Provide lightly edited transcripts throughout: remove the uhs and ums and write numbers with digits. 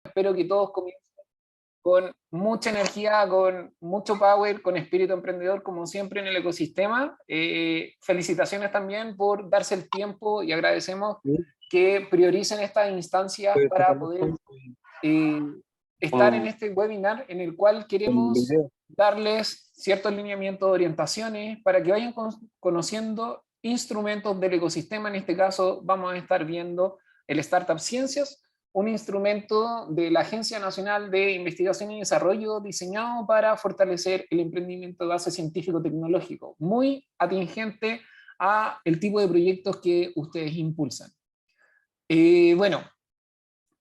Espero que todos comiencen con mucha energía, con mucho power, con espíritu emprendedor, como siempre en el ecosistema. Felicitaciones también por darse el tiempo y agradecemos Sí, que prioricen estas instancias puedes para sacarlo poder con, eh, estar en este webinar en el cual con queremos video. darles ciertos lineamientos de orientaciones para que vayan conociendo instrumentos del ecosistema. En este caso vamos a estar viendo el Startup Ciencias, un instrumento de la Agencia Nacional de Investigación y Desarrollo diseñado para fortalecer el emprendimiento de base científico-tecnológico, muy atingente a el tipo de proyectos que ustedes impulsan. Bueno,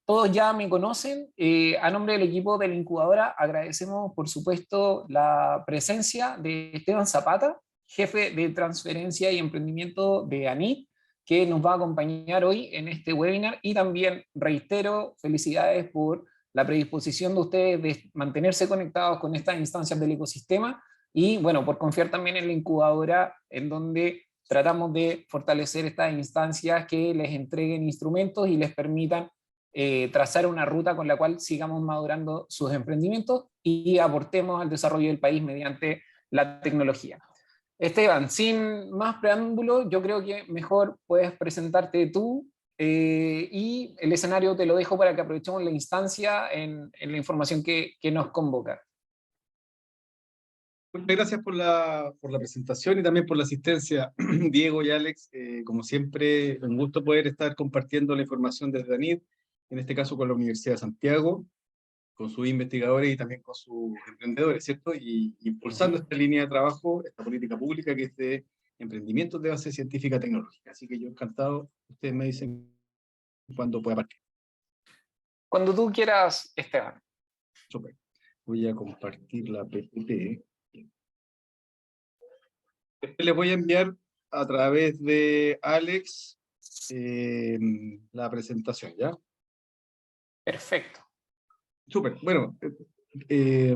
todos ya me conocen. A nombre del equipo de la incubadora agradecemos, por supuesto, la presencia de Esteban Zapata, jefe de transferencia y emprendimiento de ANIT, que nos va a acompañar hoy en este webinar. Y también reitero, felicidades por la predisposición de ustedes de mantenerse conectados con estas instancias del ecosistema y, bueno, por confiar también en la incubadora, en donde tratamos de fortalecer estas instancias que les entreguen instrumentos y les permitan trazar una ruta con la cual sigamos madurando sus emprendimientos y aportemos al desarrollo del país mediante la tecnología. Esteban, sin más preámbulo, yo creo que mejor puedes presentarte tú y el escenario te lo dejo para que aprovechemos la instancia en la información que nos convoca. Muchas gracias por la presentación y también por la asistencia, Diego y Alex. Como siempre, un gusto poder estar compartiendo la información desde ANID, en este caso con la Universidad de Santiago, con sus investigadores y también con sus emprendedores, ¿cierto? Y impulsando esta línea de trabajo, esta política pública que es de emprendimientos de base científica tecnológica. Así que yo encantado, ustedes me dicen cuándo pueda partir. Cuando tú quieras, Esteban. Super. Voy a compartir la PPT. Después les voy a enviar a través de Alex la presentación, ¿ya? Perfecto. Súper. Bueno,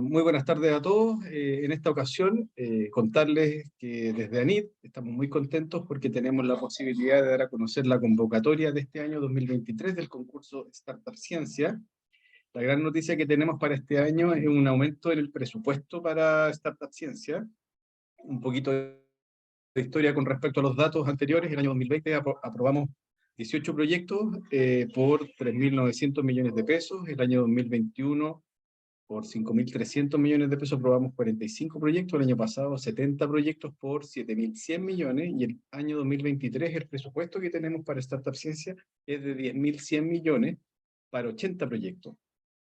muy buenas tardes a todos. En esta ocasión, contarles que desde ANID estamos muy contentos porque tenemos la posibilidad de dar a conocer la convocatoria de este año 2023 del concurso Startup Ciencia. La gran noticia que tenemos para este año es un aumento en el presupuesto para Startup Ciencia. Un poquito de historia con respecto a los datos anteriores. El año 2020 aprobamos 18 proyectos por 3.900 millones de pesos. El año 2021 por 5.300 millones de pesos aprobamos 45 proyectos, el año pasado 70 proyectos por 7.100 millones, y el año 2023 el presupuesto que tenemos para Startup Ciencia es de 10.100 millones para 80 proyectos.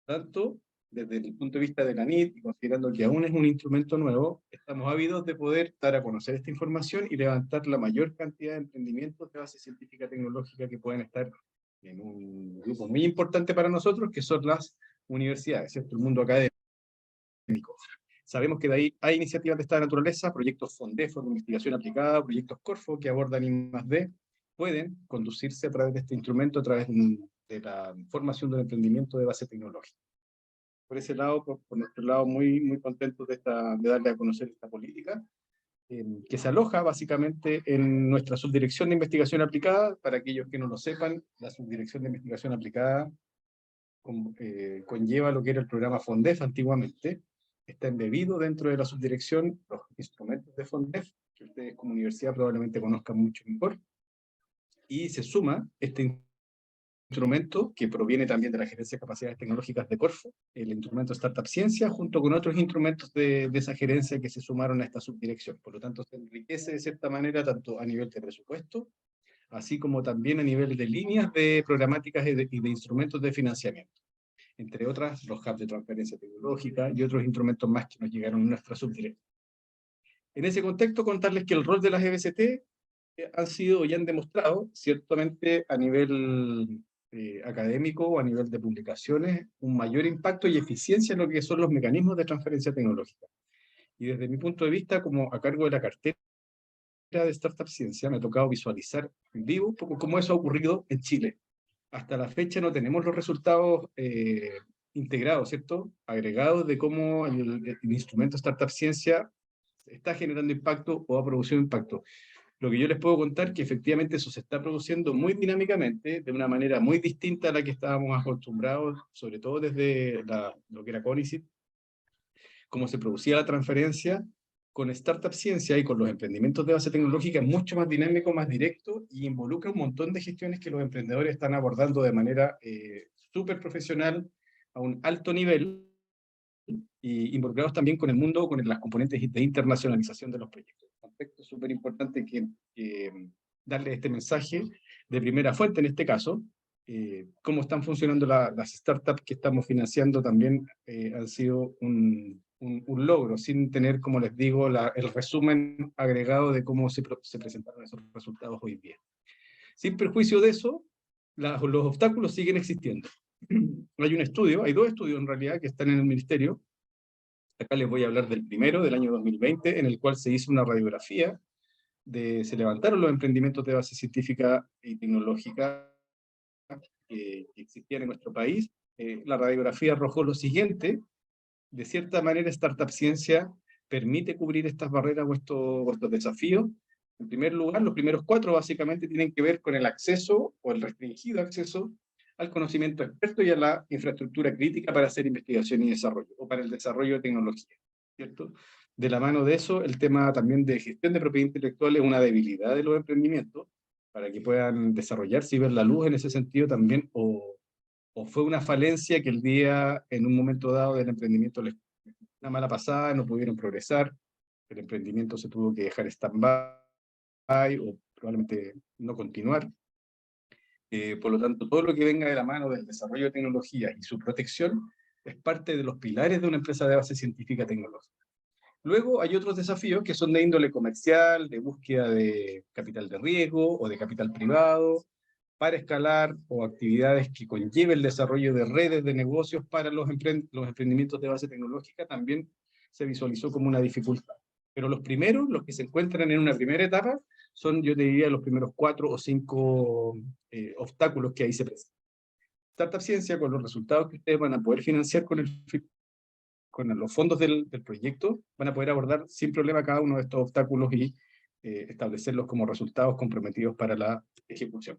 Tanto desde el punto de vista de la NIT, y considerando que aún es un instrumento nuevo, estamos ávidos de poder dar a conocer esta información y levantar la mayor cantidad de emprendimientos de base científica tecnológica que pueden estar en un grupo muy importante para nosotros, que son las universidades, ¿cierto? El mundo académico. Sabemos que de ahí hay iniciativas de esta naturaleza, proyectos FONDEFO de investigación aplicada, proyectos CORFO que abordan I+D, pueden conducirse a través de este instrumento, a través de la formación del emprendimiento de base tecnológica. Por ese lado, por nuestro lado, muy, muy contentos de darle a conocer esta política, que se aloja básicamente en nuestra subdirección de investigación aplicada. Para aquellos que no lo sepan, la subdirección de investigación aplicada conlleva lo que era el programa FONDEF antiguamente. Está embebido dentro de la subdirección los instrumentos de FONDEF, que ustedes como universidad probablemente conozcan mucho mejor, y se suma este instrumento que proviene también de la Gerencia de Capacidades Tecnológicas de Corfo, el instrumento Startup Ciencia, junto con otros instrumentos de esa gerencia que se sumaron a esta subdirección. Por lo tanto, se enriquece de cierta manera tanto a nivel de presupuesto, así como también a nivel de líneas de programáticas y de instrumentos de financiamiento, entre otras los hubs de transferencia tecnológica y otros instrumentos más que nos llegaron en nuestra subdirección. En ese contexto, contarles que el rol de las EBCT han sido y han demostrado, ciertamente a nivel académico o a nivel de publicaciones, un mayor impacto y eficiencia en lo que son los mecanismos de transferencia tecnológica. Y desde mi punto de vista, como a cargo de la cartera de Startup Ciencia, me ha tocado visualizar en vivo un poco cómo eso ha ocurrido en Chile. Hasta la fecha no tenemos los resultados integrados, ¿cierto? Agregados de cómo el instrumento Startup Ciencia está generando impacto o ha producido impacto. Lo que yo les puedo contar es que efectivamente eso se está produciendo muy dinámicamente, de una manera muy distinta a la que estábamos acostumbrados, sobre todo desde lo que era CONICET, cómo se producía la transferencia. Con Startup Ciencia y con los emprendimientos de base tecnológica es mucho más dinámico, más directo, y involucra un montón de gestiones que los emprendedores están abordando de manera súper profesional, a un alto nivel, y involucrados también con el mundo, con las componentes de internacionalización de los proyectos. Un aspecto súper importante que darle este mensaje de primera fuente en este caso. Cómo están funcionando las startups que estamos financiando también han sido un logro, sin tener, como les digo, el resumen agregado de cómo se presentaron esos resultados hoy día. Sin perjuicio de eso, los obstáculos siguen existiendo. Hay un estudio, hay dos estudios en realidad que están en el ministerio. Acá les voy a hablar del primero, del año 2020, en el cual se hizo una radiografía, se levantaron los emprendimientos de base científica y tecnológica que existían en nuestro país. La radiografía arrojó lo siguiente: de cierta manera, Startup Ciencia permite cubrir estas barreras o estos desafíos. En primer lugar, los primeros 4 básicamente tienen que ver con el acceso o el restringido acceso al conocimiento experto y a la infraestructura crítica para hacer investigación y desarrollo, o para el desarrollo de tecnología, ¿cierto? De la mano de eso, el tema también de gestión de propiedad intelectual es una debilidad de los emprendimientos, para que puedan desarrollarse y ver la luz en ese sentido también, o fue una falencia que el día, en un momento dado del emprendimiento, les una mala pasada, no pudieron progresar, el emprendimiento se tuvo que dejar stand-by o probablemente no continuar. Por lo tanto, todo lo que venga de la mano del desarrollo de tecnología y su protección es parte de los pilares de una empresa de base científica tecnológica. Luego hay otros desafíos que son de índole comercial, de búsqueda de capital de riesgo o de capital privado, para escalar, o actividades que conlleven el desarrollo de redes de negocios para los emprendimientos de base tecnológica, también se visualizó como una dificultad. Pero los primeros, los que se encuentran en una primera etapa, son, yo te diría, los primeros 4 o 5 obstáculos que ahí se presentan. Startup Ciencia, con los resultados que ustedes van a poder financiar con los fondos del proyecto, van a poder abordar sin problema cada uno de estos obstáculos y establecerlos como resultados comprometidos para la ejecución.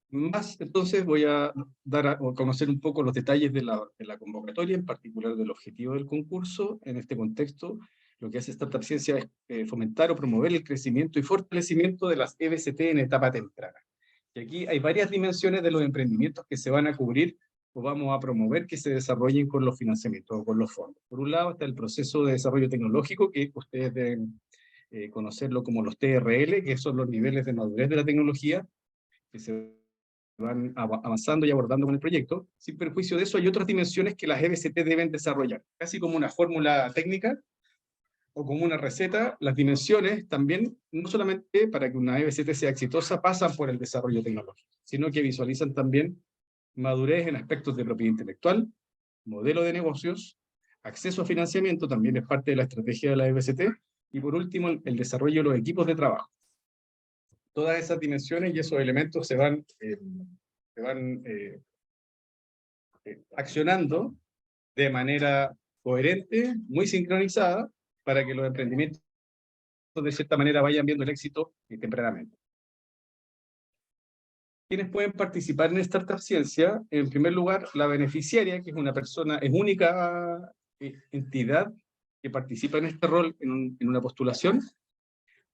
Más, entonces, voy a dar a conocer un poco los detalles de la convocatoria, en particular del objetivo del concurso. En este contexto, lo que hace Startup Ciencia es fomentar o promover el crecimiento y fortalecimiento de las EBCT en etapa temprana. Y aquí hay varias dimensiones de los emprendimientos que se van a cubrir o vamos a promover que se desarrollen con los financiamientos o con los fondos. Por un lado está el proceso de desarrollo tecnológico, que ustedes deben conocerlo como los TRL, que son los niveles de madurez de la tecnología, que se van avanzando y abordando con el proyecto. Sin perjuicio de eso, hay otras dimensiones que las EBCT deben desarrollar, casi como una fórmula técnica o como una receta. Las dimensiones también, no solamente para que una EBCT sea exitosa, pasan por el desarrollo tecnológico, sino que visualizan también madurez en aspectos de propiedad intelectual, modelo de negocios, acceso a financiamiento, también es parte de la estrategia de la EBCT, y por último, el desarrollo de los equipos de trabajo. Todas esas dimensiones y esos elementos se van accionando de manera coherente, muy sincronizada, para que los emprendimientos de cierta manera vayan viendo el éxito tempranamente. ¿Quiénes pueden participar en Startup Ciencia? En primer lugar, la beneficiaria, que es una persona, es única entidad que participa en este rol en una postulación.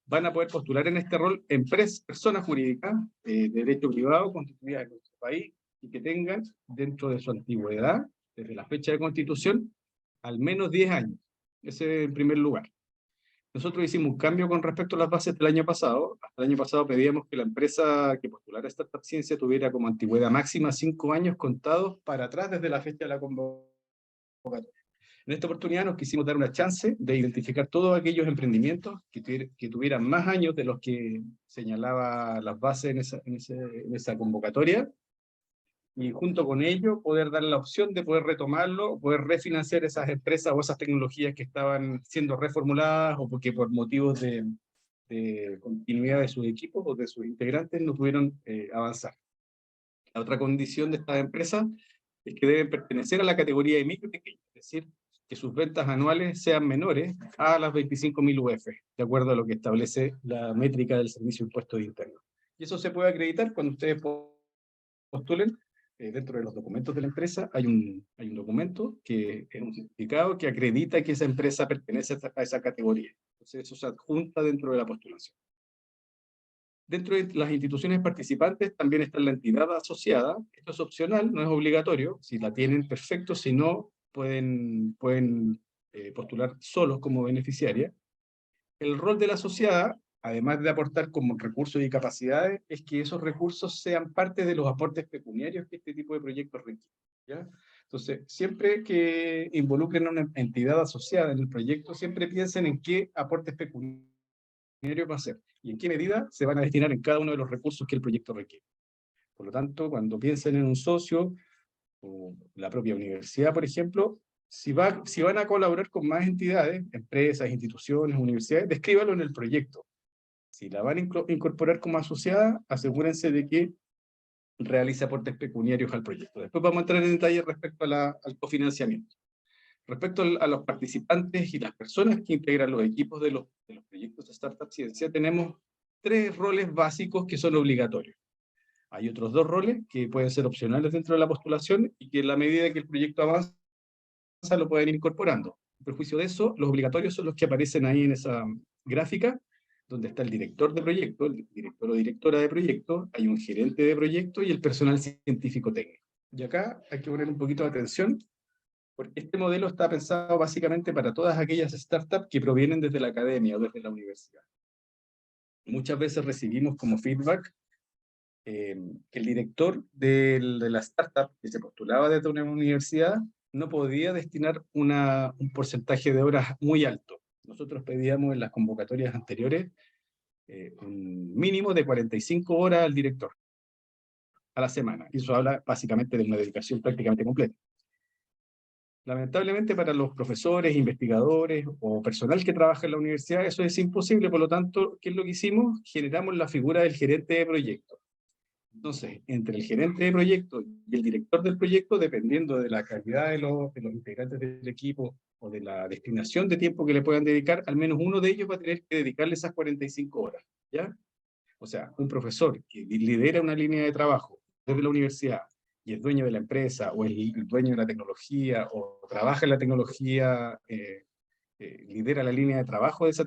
Van a poder postular en este rol personas jurídicas de derecho privado constituidas en nuestro país y que tengan dentro de su antigüedad, desde la fecha de constitución, al menos 10 años. Ese en primer lugar. Nosotros hicimos un cambio con respecto a las bases del año pasado. Hasta el año pasado pedíamos que la empresa que postulara Startup Ciencia tuviera como antigüedad máxima 5 años contados para atrás desde la fecha de la convocatoria. En esta oportunidad nos quisimos dar una chance de identificar todos aquellos emprendimientos que tuvieran más años de los que señalaba las bases en esa convocatoria, y junto con ello poder dar la opción de poder retomarlo, poder refinanciar esas empresas o esas tecnologías que estaban siendo reformuladas o porque por motivos de continuidad de sus equipos o de sus integrantes no pudieron avanzar. La otra condición de estas empresas es que deben pertenecer a la categoría de micro y pequeño, es decir, que sus ventas anuales sean menores a las 25.000 UF, de acuerdo a lo que establece la métrica del Servicio de Impuestos Internos. Y eso se puede acreditar cuando ustedes postulen. Dentro de los documentos de la empresa hay un documento que es un certificado que acredita que esa empresa pertenece a esa categoría. Entonces eso se adjunta dentro de la postulación. Dentro de las instituciones participantes también está la entidad asociada. Esto es opcional, no es obligatorio. Si la tienen, perfecto. Si no, pueden postular solos como beneficiaria. El rol de la asociada, además de aportar como recursos y capacidades, es que esos recursos sean parte de los aportes pecuniarios que este tipo de proyectos requieren, ¿ya? Entonces, siempre que involucren a una entidad asociada en el proyecto, siempre piensen en qué aportes pecuniarios va a hacer y en qué medida se van a destinar en cada uno de los recursos que el proyecto requiere. Por lo tanto, cuando piensen en un socio, o la propia universidad, por ejemplo, si van a colaborar con más entidades, empresas, instituciones, universidades, descríbalo en el proyecto. Si la van a incorporar como asociada, asegúrense de que realice aportes pecuniarios al proyecto. Después vamos a entrar en detalle respecto al cofinanciamiento. Respecto a los participantes y las personas que integran los equipos de los proyectos de Startup Ciencia, tenemos 3 roles básicos que son obligatorios. Hay otros 2 roles que pueden ser opcionales dentro de la postulación y que en la medida que el proyecto avanza lo pueden ir incorporando. En perjuicio de eso, los obligatorios son los que aparecen ahí en esa gráfica, donde está el director de proyecto, el director o directora de proyecto, hay un gerente de proyecto y el personal científico técnico. Y acá hay que poner un poquito de atención, porque este modelo está pensado básicamente para todas aquellas startups que provienen desde la academia o desde la universidad. Muchas veces recibimos como feedback que el director de la startup que se postulaba desde una universidad no podía destinar un porcentaje de horas muy alto. Nosotros pedíamos en las convocatorias anteriores un mínimo de 45 horas al director a la semana. Y eso habla básicamente de una dedicación prácticamente completa. Lamentablemente para los profesores, investigadores o personal que trabaja en la universidad eso es imposible, por lo tanto, ¿qué es lo que hicimos? Generamos la figura del gerente de proyecto. Entonces, entre el gerente de proyecto y el director del proyecto, dependiendo de la calidad de los integrantes del equipo o de la destinación de tiempo que le puedan dedicar, al menos uno de ellos va a tener que dedicarle esas 45 horas, ¿ya? O sea, un profesor que lidera una línea de trabajo desde la universidad y es dueño de la empresa o es el dueño de la tecnología o trabaja en la tecnología, lidera la línea de trabajo de esa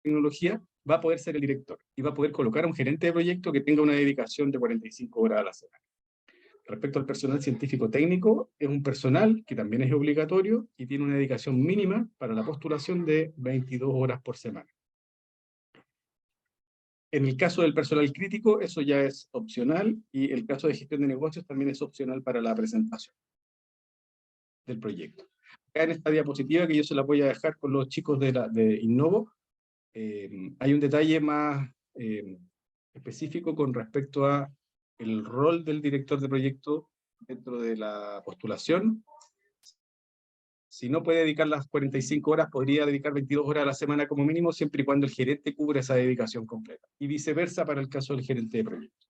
tecnología, va a poder ser el director y va a poder colocar a un gerente de proyecto que tenga una dedicación de 45 horas a la semana. Respecto al personal científico técnico, es un personal que también es obligatorio y tiene una dedicación mínima para la postulación de 22 horas por semana. En el caso del personal crítico, eso ya es opcional, y el caso de gestión de negocios también es opcional para la presentación del proyecto. Acá en esta diapositiva, que yo se la voy a dejar con los chicos de Innovo, hay un detalle más específico con respecto a el rol del director de proyecto dentro de la postulación. Si no puede dedicar las 45 horas, podría dedicar 22 horas a la semana como mínimo, siempre y cuando el gerente cubra esa dedicación completa. Y viceversa para el caso del gerente de proyecto.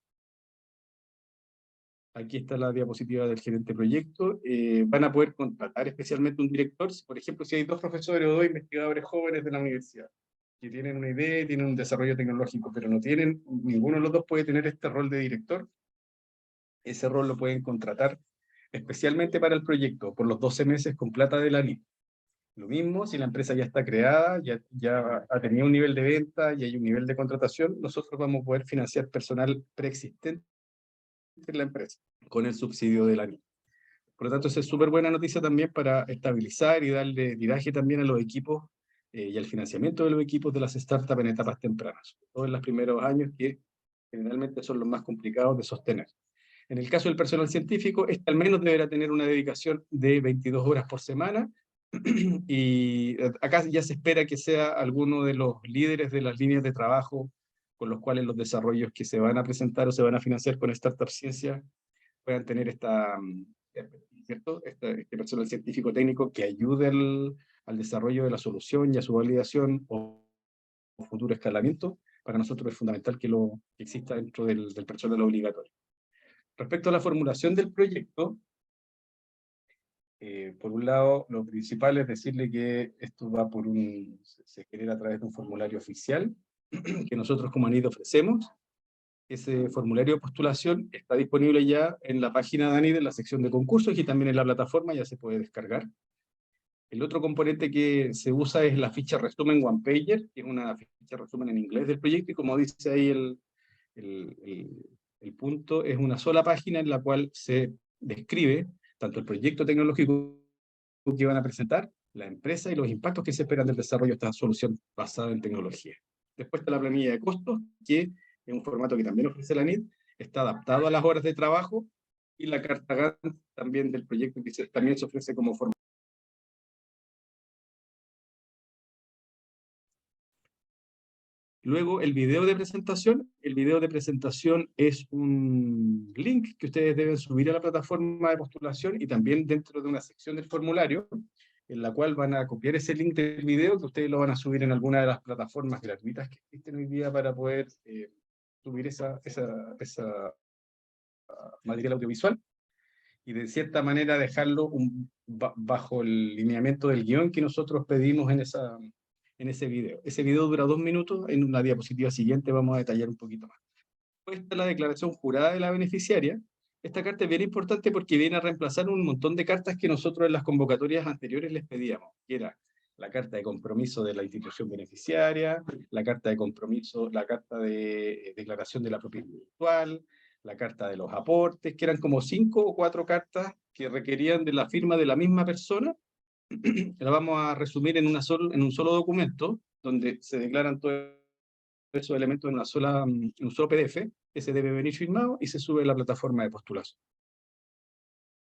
Aquí está la diapositiva del gerente de proyecto. Van a poder contratar especialmente un director, por ejemplo, si hay 2 profesores o 2 investigadores jóvenes de la universidad que tienen una idea y tienen un desarrollo tecnológico, pero no tienen, ninguno de los 2 puede tener este rol de director, ese rol lo pueden contratar especialmente para el proyecto, por los 12 meses con plata de la NIT. Lo mismo, si la empresa ya está creada, ya ha tenido un nivel de venta y hay un nivel de contratación, nosotros vamos a poder financiar personal preexistente en la empresa, con el subsidio de la NIT. Por lo tanto, esa es súper buena noticia también para estabilizar y darle viraje también a los equipos y al financiamiento de los equipos de las startups en etapas tempranas, sobre todo en los primeros años, que generalmente son los más complicados de sostener. En el caso del personal científico, este al menos deberá tener una dedicación de 22 horas por semana, y acá ya se espera que sea alguno de los líderes de las líneas de trabajo con los cuales los desarrollos que se van a presentar o se van a financiar con Startup Ciencia puedan tener ¿cierto? Este personal científico técnico que ayude al desarrollo de la solución y a su validación o futuro escalamiento. Para nosotros es fundamental que exista dentro del personal obligatorio. Respecto a la formulación del proyecto, por un lado, lo principal es decirle que esto va por se genera a través de un formulario oficial que nosotros como ANID ofrecemos. Ese formulario de postulación está disponible ya en la página de ANID, en la sección de concursos, y también en la plataforma ya se puede descargar. El otro componente que se usa es la ficha resumen One Pager, que es una ficha resumen en inglés del proyecto, y como dice ahí el punto, es una sola página en la cual se describe tanto el proyecto tecnológico que van a presentar, la empresa y los impactos que se esperan del desarrollo de esta solución basada en tecnología. Después está la planilla de costos, que es un formato que también ofrece la NID, está adaptado a las horas de trabajo, y la carta Gantt también del proyecto, que también se ofrece como formato. Luego, el video de presentación. El video de presentación es un link que ustedes deben subir a la plataforma de postulación y también dentro de una sección del formulario, en la cual van a copiar ese link del video que ustedes lo van a subir en alguna de las plataformas gratuitas que existen hoy día para poder subir esa material audiovisual, y de cierta manera dejarlo bajo el lineamiento del guión que nosotros pedimos en ese video. Ese video dura 2 minutos, en una diapositiva siguiente vamos a detallar un poquito más. Después está la declaración jurada de la beneficiaria. Esta carta es bien importante porque viene a reemplazar un montón de cartas que nosotros en las convocatorias anteriores les pedíamos, que era la carta de compromiso de la institución beneficiaria, la carta de compromiso, la carta de declaración de la propiedad intelectual, la carta de los aportes, que eran como 5 o 4 cartas que requerían de la firma de la misma persona. La vamos a resumir en un solo documento, donde se declaran todos esos elementos en un solo PDF, que se debe venir firmado y se sube a la plataforma de postulación.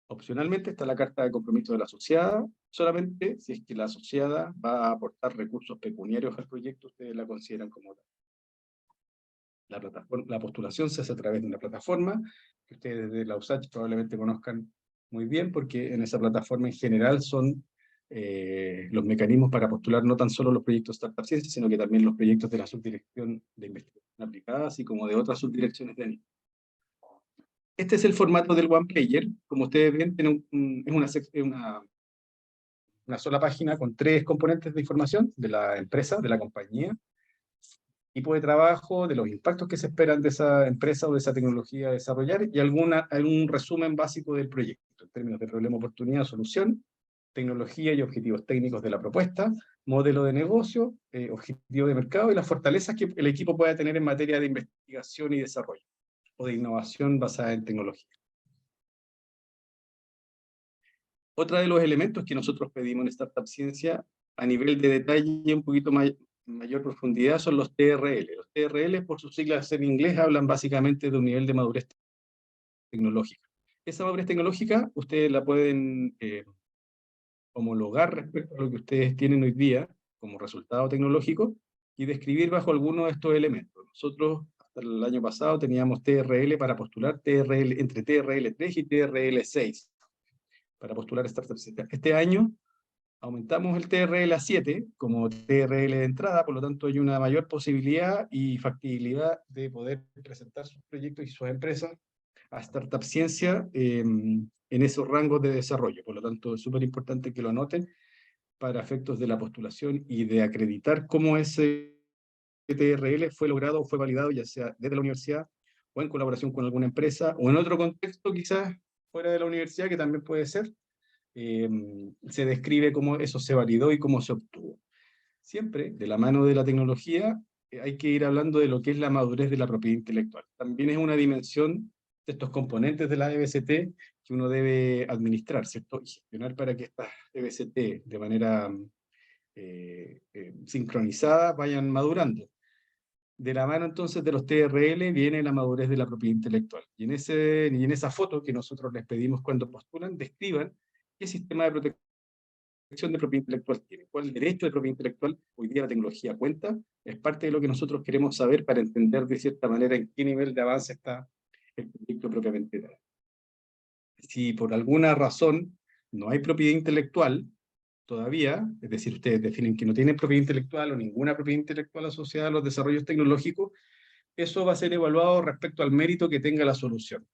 Opcionalmente está la carta de compromiso de la asociada. Solamente si es que la asociada va a aportar recursos pecuniarios al proyecto, ustedes la consideran como tal. La postulación se hace a través de una plataforma que ustedes de la USACH probablemente conozcan muy bien, porque en esa plataforma en general son los mecanismos para postular no tan solo los proyectos Startup Ciencias, sino que también los proyectos de la Subdirección de Investigación Aplicada, así como de otras subdirecciones de ANID. Este es el formato del One Pager. Como ustedes ven, es una sola página con 3 componentes de información de la empresa, de la compañía, tipo de trabajo, de los impactos que se esperan de esa empresa o de esa tecnología a desarrollar, y algún resumen básico del proyecto, en términos de problema, oportunidad, solución, tecnología y objetivos técnicos de la propuesta, modelo de negocio, objetivo de mercado y las fortalezas que el equipo pueda tener en materia de investigación y desarrollo, o de innovación basada en tecnología. Otro de los elementos que nosotros pedimos en Startup Ciencia, a nivel de detalle un poquito mayor profundidad, son los TRL. Los TRL, por sus siglas en inglés, hablan básicamente de un nivel de madurez tecnológica. Esa madurez tecnológica ustedes la pueden homologar respecto a lo que ustedes tienen hoy día como resultado tecnológico y describir bajo alguno de estos elementos. Nosotros hasta el año pasado teníamos TRL para postular entre TRL 3 y TRL 6 para postular startups. Este año aumentamos el TRL a 7 como TRL de entrada, por lo tanto hay una mayor posibilidad y factibilidad de poder presentar sus proyectos y sus empresas a Startup Ciencia en esos rangos de desarrollo. Por lo tanto, es súper importante que lo anoten para efectos de la postulación y de acreditar cómo ese TRL fue logrado o fue validado, ya sea desde la universidad o en colaboración con alguna empresa o en otro contexto quizás fuera de la universidad, que también puede ser. Se describe cómo eso se validó y cómo se obtuvo. Siempre, de la mano de la tecnología, hay que ir hablando de lo que es la madurez de la propiedad intelectual. También es una dimensión de estos componentes de la EBCT que uno debe administrar, ¿cierto? Y gestionar para que estas EBCT de manera sincronizada vayan madurando. De la mano entonces de los TRL viene la madurez de la propiedad intelectual. Y en esa foto que nosotros les pedimos cuando postulan, describan qué sistema de protección de propiedad intelectual tiene, cuál derecho de propiedad intelectual hoy día la tecnología cuenta. Es parte de lo que nosotros queremos saber para entender de cierta manera en qué nivel de avance está el proyecto propiamente tal. Si por alguna razón no hay propiedad intelectual todavía, es decir, ustedes definen que no tienen propiedad intelectual o ninguna propiedad intelectual asociada a los desarrollos tecnológicos, eso va a ser evaluado respecto al mérito que tenga la solución.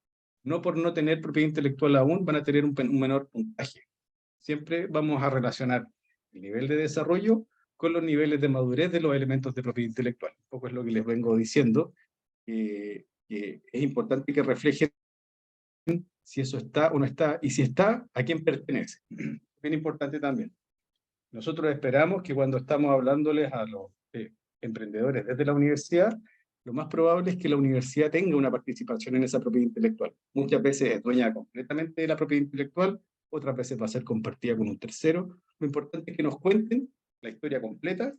No por no tener propiedad intelectual aún van a tener un menor puntaje. siempre vamos a relacionar el nivel de desarrollo con los niveles de madurez de los elementos de propiedad intelectual. Un poco es lo que les vengo diciendo, que es importante que reflejen si eso está o no está, y si está, a quién pertenece. Bien importante también. Nosotros esperamos que cuando estamos hablándoles a los emprendedores desde la universidad, lo más probable es que la universidad tenga una participación en esa propiedad intelectual. Muchas veces es dueña completamente de la propiedad intelectual, otras veces va a ser compartida con un tercero. Lo importante es que nos cuenten la historia completa,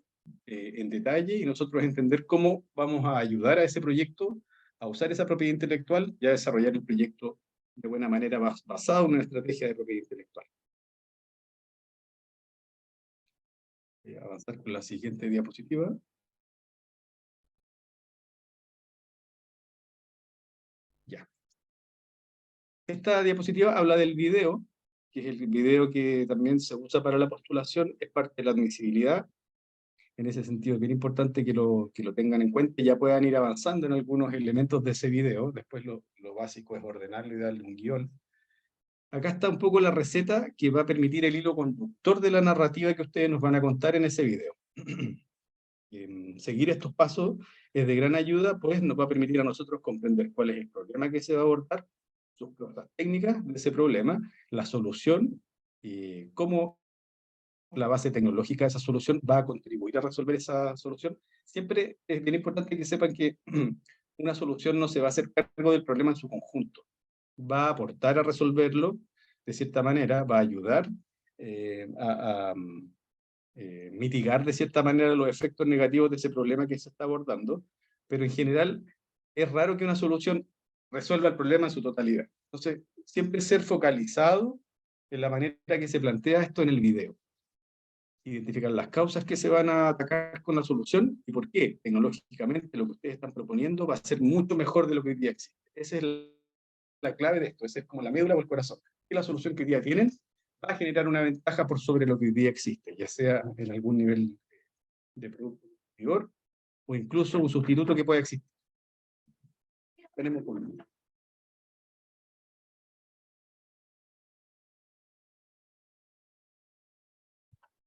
en detalle, y nosotros entender cómo vamos a ayudar a ese proyecto a usar esa propiedad intelectual y a desarrollar el proyecto de buena manera basado en una estrategia de propiedad intelectual. Voy a avanzar con la siguiente diapositiva. Ya. Esta diapositiva habla del video, que es el video que también se usa para la postulación, es parte de la admisibilidad. En ese sentido es bien importante que lo tengan en cuenta y ya puedan ir avanzando en algunos elementos de ese video. Después lo básico es ordenarlo y darle un guión. Acá está un poco la receta que va a permitir el hilo conductor de la narrativa que ustedes nos van a contar en ese video. Seguir estos pasos es de gran ayuda, pues nos va a permitir a nosotros comprender cuál es el problema que se va a abordar, sus causas técnicas de ese problema, la solución, y cómo la base tecnológica de esa solución va a contribuir a resolver esa solución. Siempre es bien importante que sepan que una solución no se va a hacer cargo del problema en su conjunto. Va a aportar a resolverlo, de cierta manera, va a ayudar a mitigar de cierta manera los efectos negativos de ese problema que se está abordando, pero en general es raro que una solución resuelva el problema en su totalidad. Entonces, siempre ser focalizado en la manera que se plantea esto en el video. Identificar las causas que se van a atacar con la solución y por qué tecnológicamente lo que ustedes están proponiendo va a ser mucho mejor de lo que hoy día existe. Esa es la clave de esto, esa es como la médula o el corazón. Que la solución que hoy día tienen va a generar una ventaja por sobre lo que hoy día existe, ya sea en algún nivel de producto superior o incluso un sustituto que pueda existir. Tenemos un...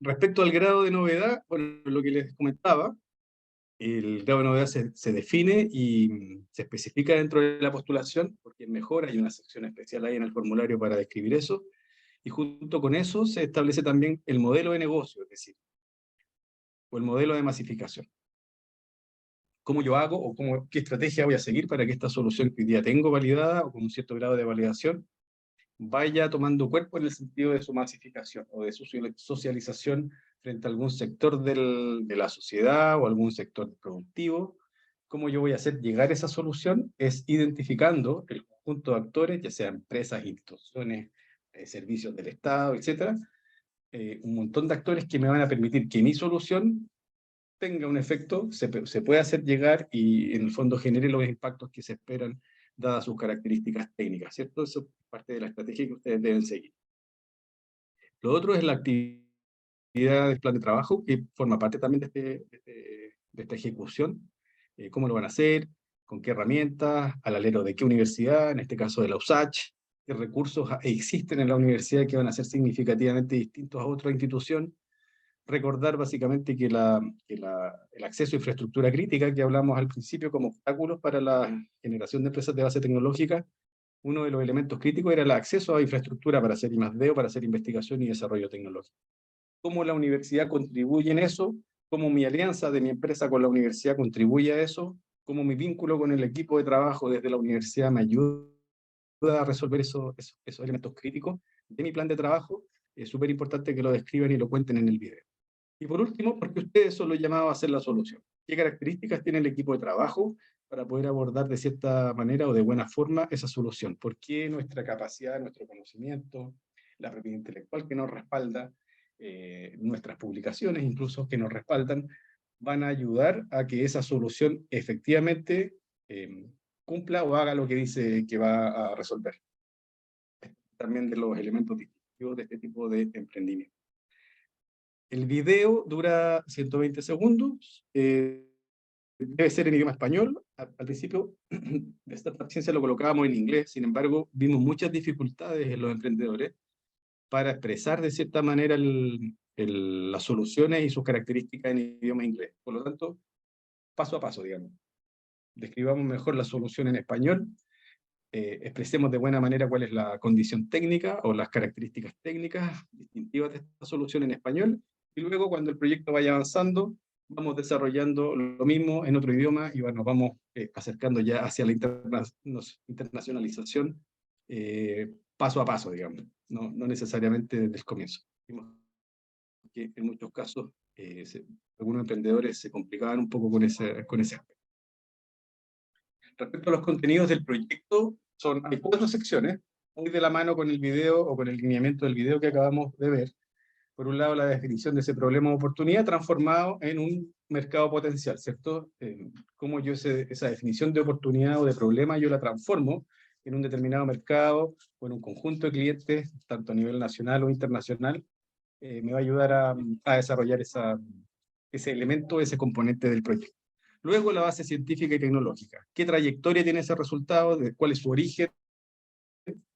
Respecto al grado de novedad, bueno, lo que les comentaba, el grado de novedad se define y se especifica dentro de la postulación, porque es mejor, hay una sección especial ahí en el formulario para describir eso, y junto con eso se establece también el modelo de negocio, es decir, o el modelo de masificación. ¿Cómo yo hago o qué estrategia voy a seguir para que esta solución que hoy día tengo validada o con un cierto grado de validación vaya tomando cuerpo en el sentido de su masificación o de su socialización frente a algún sector de la sociedad o algún sector productivo? ¿Cómo yo voy a hacer llegar esa solución? Es identificando el conjunto de actores, ya sea empresas, instituciones, servicios del Estado, etcétera, un montón de actores que me van a permitir que mi solución tenga un efecto, se puede hacer llegar y en el fondo genere los impactos que se esperan dadas sus características técnicas, ¿cierto? Eso es parte de la estrategia que ustedes deben seguir. Lo otro es la actividad del plan de trabajo, que forma parte también de esta ejecución. ¿Cómo lo van a hacer? ¿Con qué herramientas? ¿Al alero de qué universidad? En este caso de la USACH. ¿Qué recursos existen en la universidad que van a ser significativamente distintos a otra institución? Recordar básicamente que el acceso a infraestructura crítica que hablamos al principio como obstáculos para la generación de empresas de base tecnológica, uno de los elementos críticos era el acceso a infraestructura para hacer I+D o para hacer investigación y desarrollo tecnológico. ¿Cómo la universidad contribuye en eso? ¿Cómo mi alianza de mi empresa con la universidad contribuye a eso? ¿Cómo mi vínculo con el equipo de trabajo desde la universidad me ayuda a resolver esos elementos críticos de mi plan de trabajo? Es súper importante que lo describan y lo cuenten en el video. Y por último, porque ustedes son los llamados a hacer la solución. ¿Qué características tiene el equipo de trabajo para poder abordar de cierta manera o de buena forma esa solución? ¿Por qué nuestra capacidad, nuestro conocimiento, la propiedad intelectual que nos respalda, nuestras publicaciones incluso que nos respaldan, van a ayudar a que esa solución efectivamente cumpla o haga lo que dice que va a resolver? También de los elementos distintivos de este tipo de emprendimiento. El video dura 120 segundos, debe ser en idioma español. Al principio de esta ciencia lo colocábamos en inglés, sin embargo, vimos muchas dificultades en los emprendedores, para expresar de cierta manera las soluciones y sus características en idioma inglés. Por lo tanto, paso a paso, digamos. Describamos mejor la solución en español, expresemos de buena manera cuál es la condición técnica o las características técnicas distintivas de esta solución en español, y luego cuando el proyecto vaya avanzando, vamos desarrollando lo mismo en otro idioma y nos vamos acercando ya hacia la internacionalización paso a paso, digamos, no necesariamente desde el comienzo. Vimos que en muchos casos algunos emprendedores se complicaban un poco con ese aspecto. Respecto a los contenidos del proyecto, hay 4 secciones, muy de la mano con el video o con el lineamiento del video que acabamos de ver. Por un lado, la definición de ese problema o oportunidad transformado en un mercado potencial, ¿cierto? Cómo yo esa definición de oportunidad o de problema yo la transformo en un determinado mercado o en un conjunto de clientes, tanto a nivel nacional o internacional, me va a ayudar a desarrollar ese elemento, ese componente del proyecto. Luego, la base científica y tecnológica. ¿Qué trayectoria tiene ese resultado? ¿Cuál es su origen?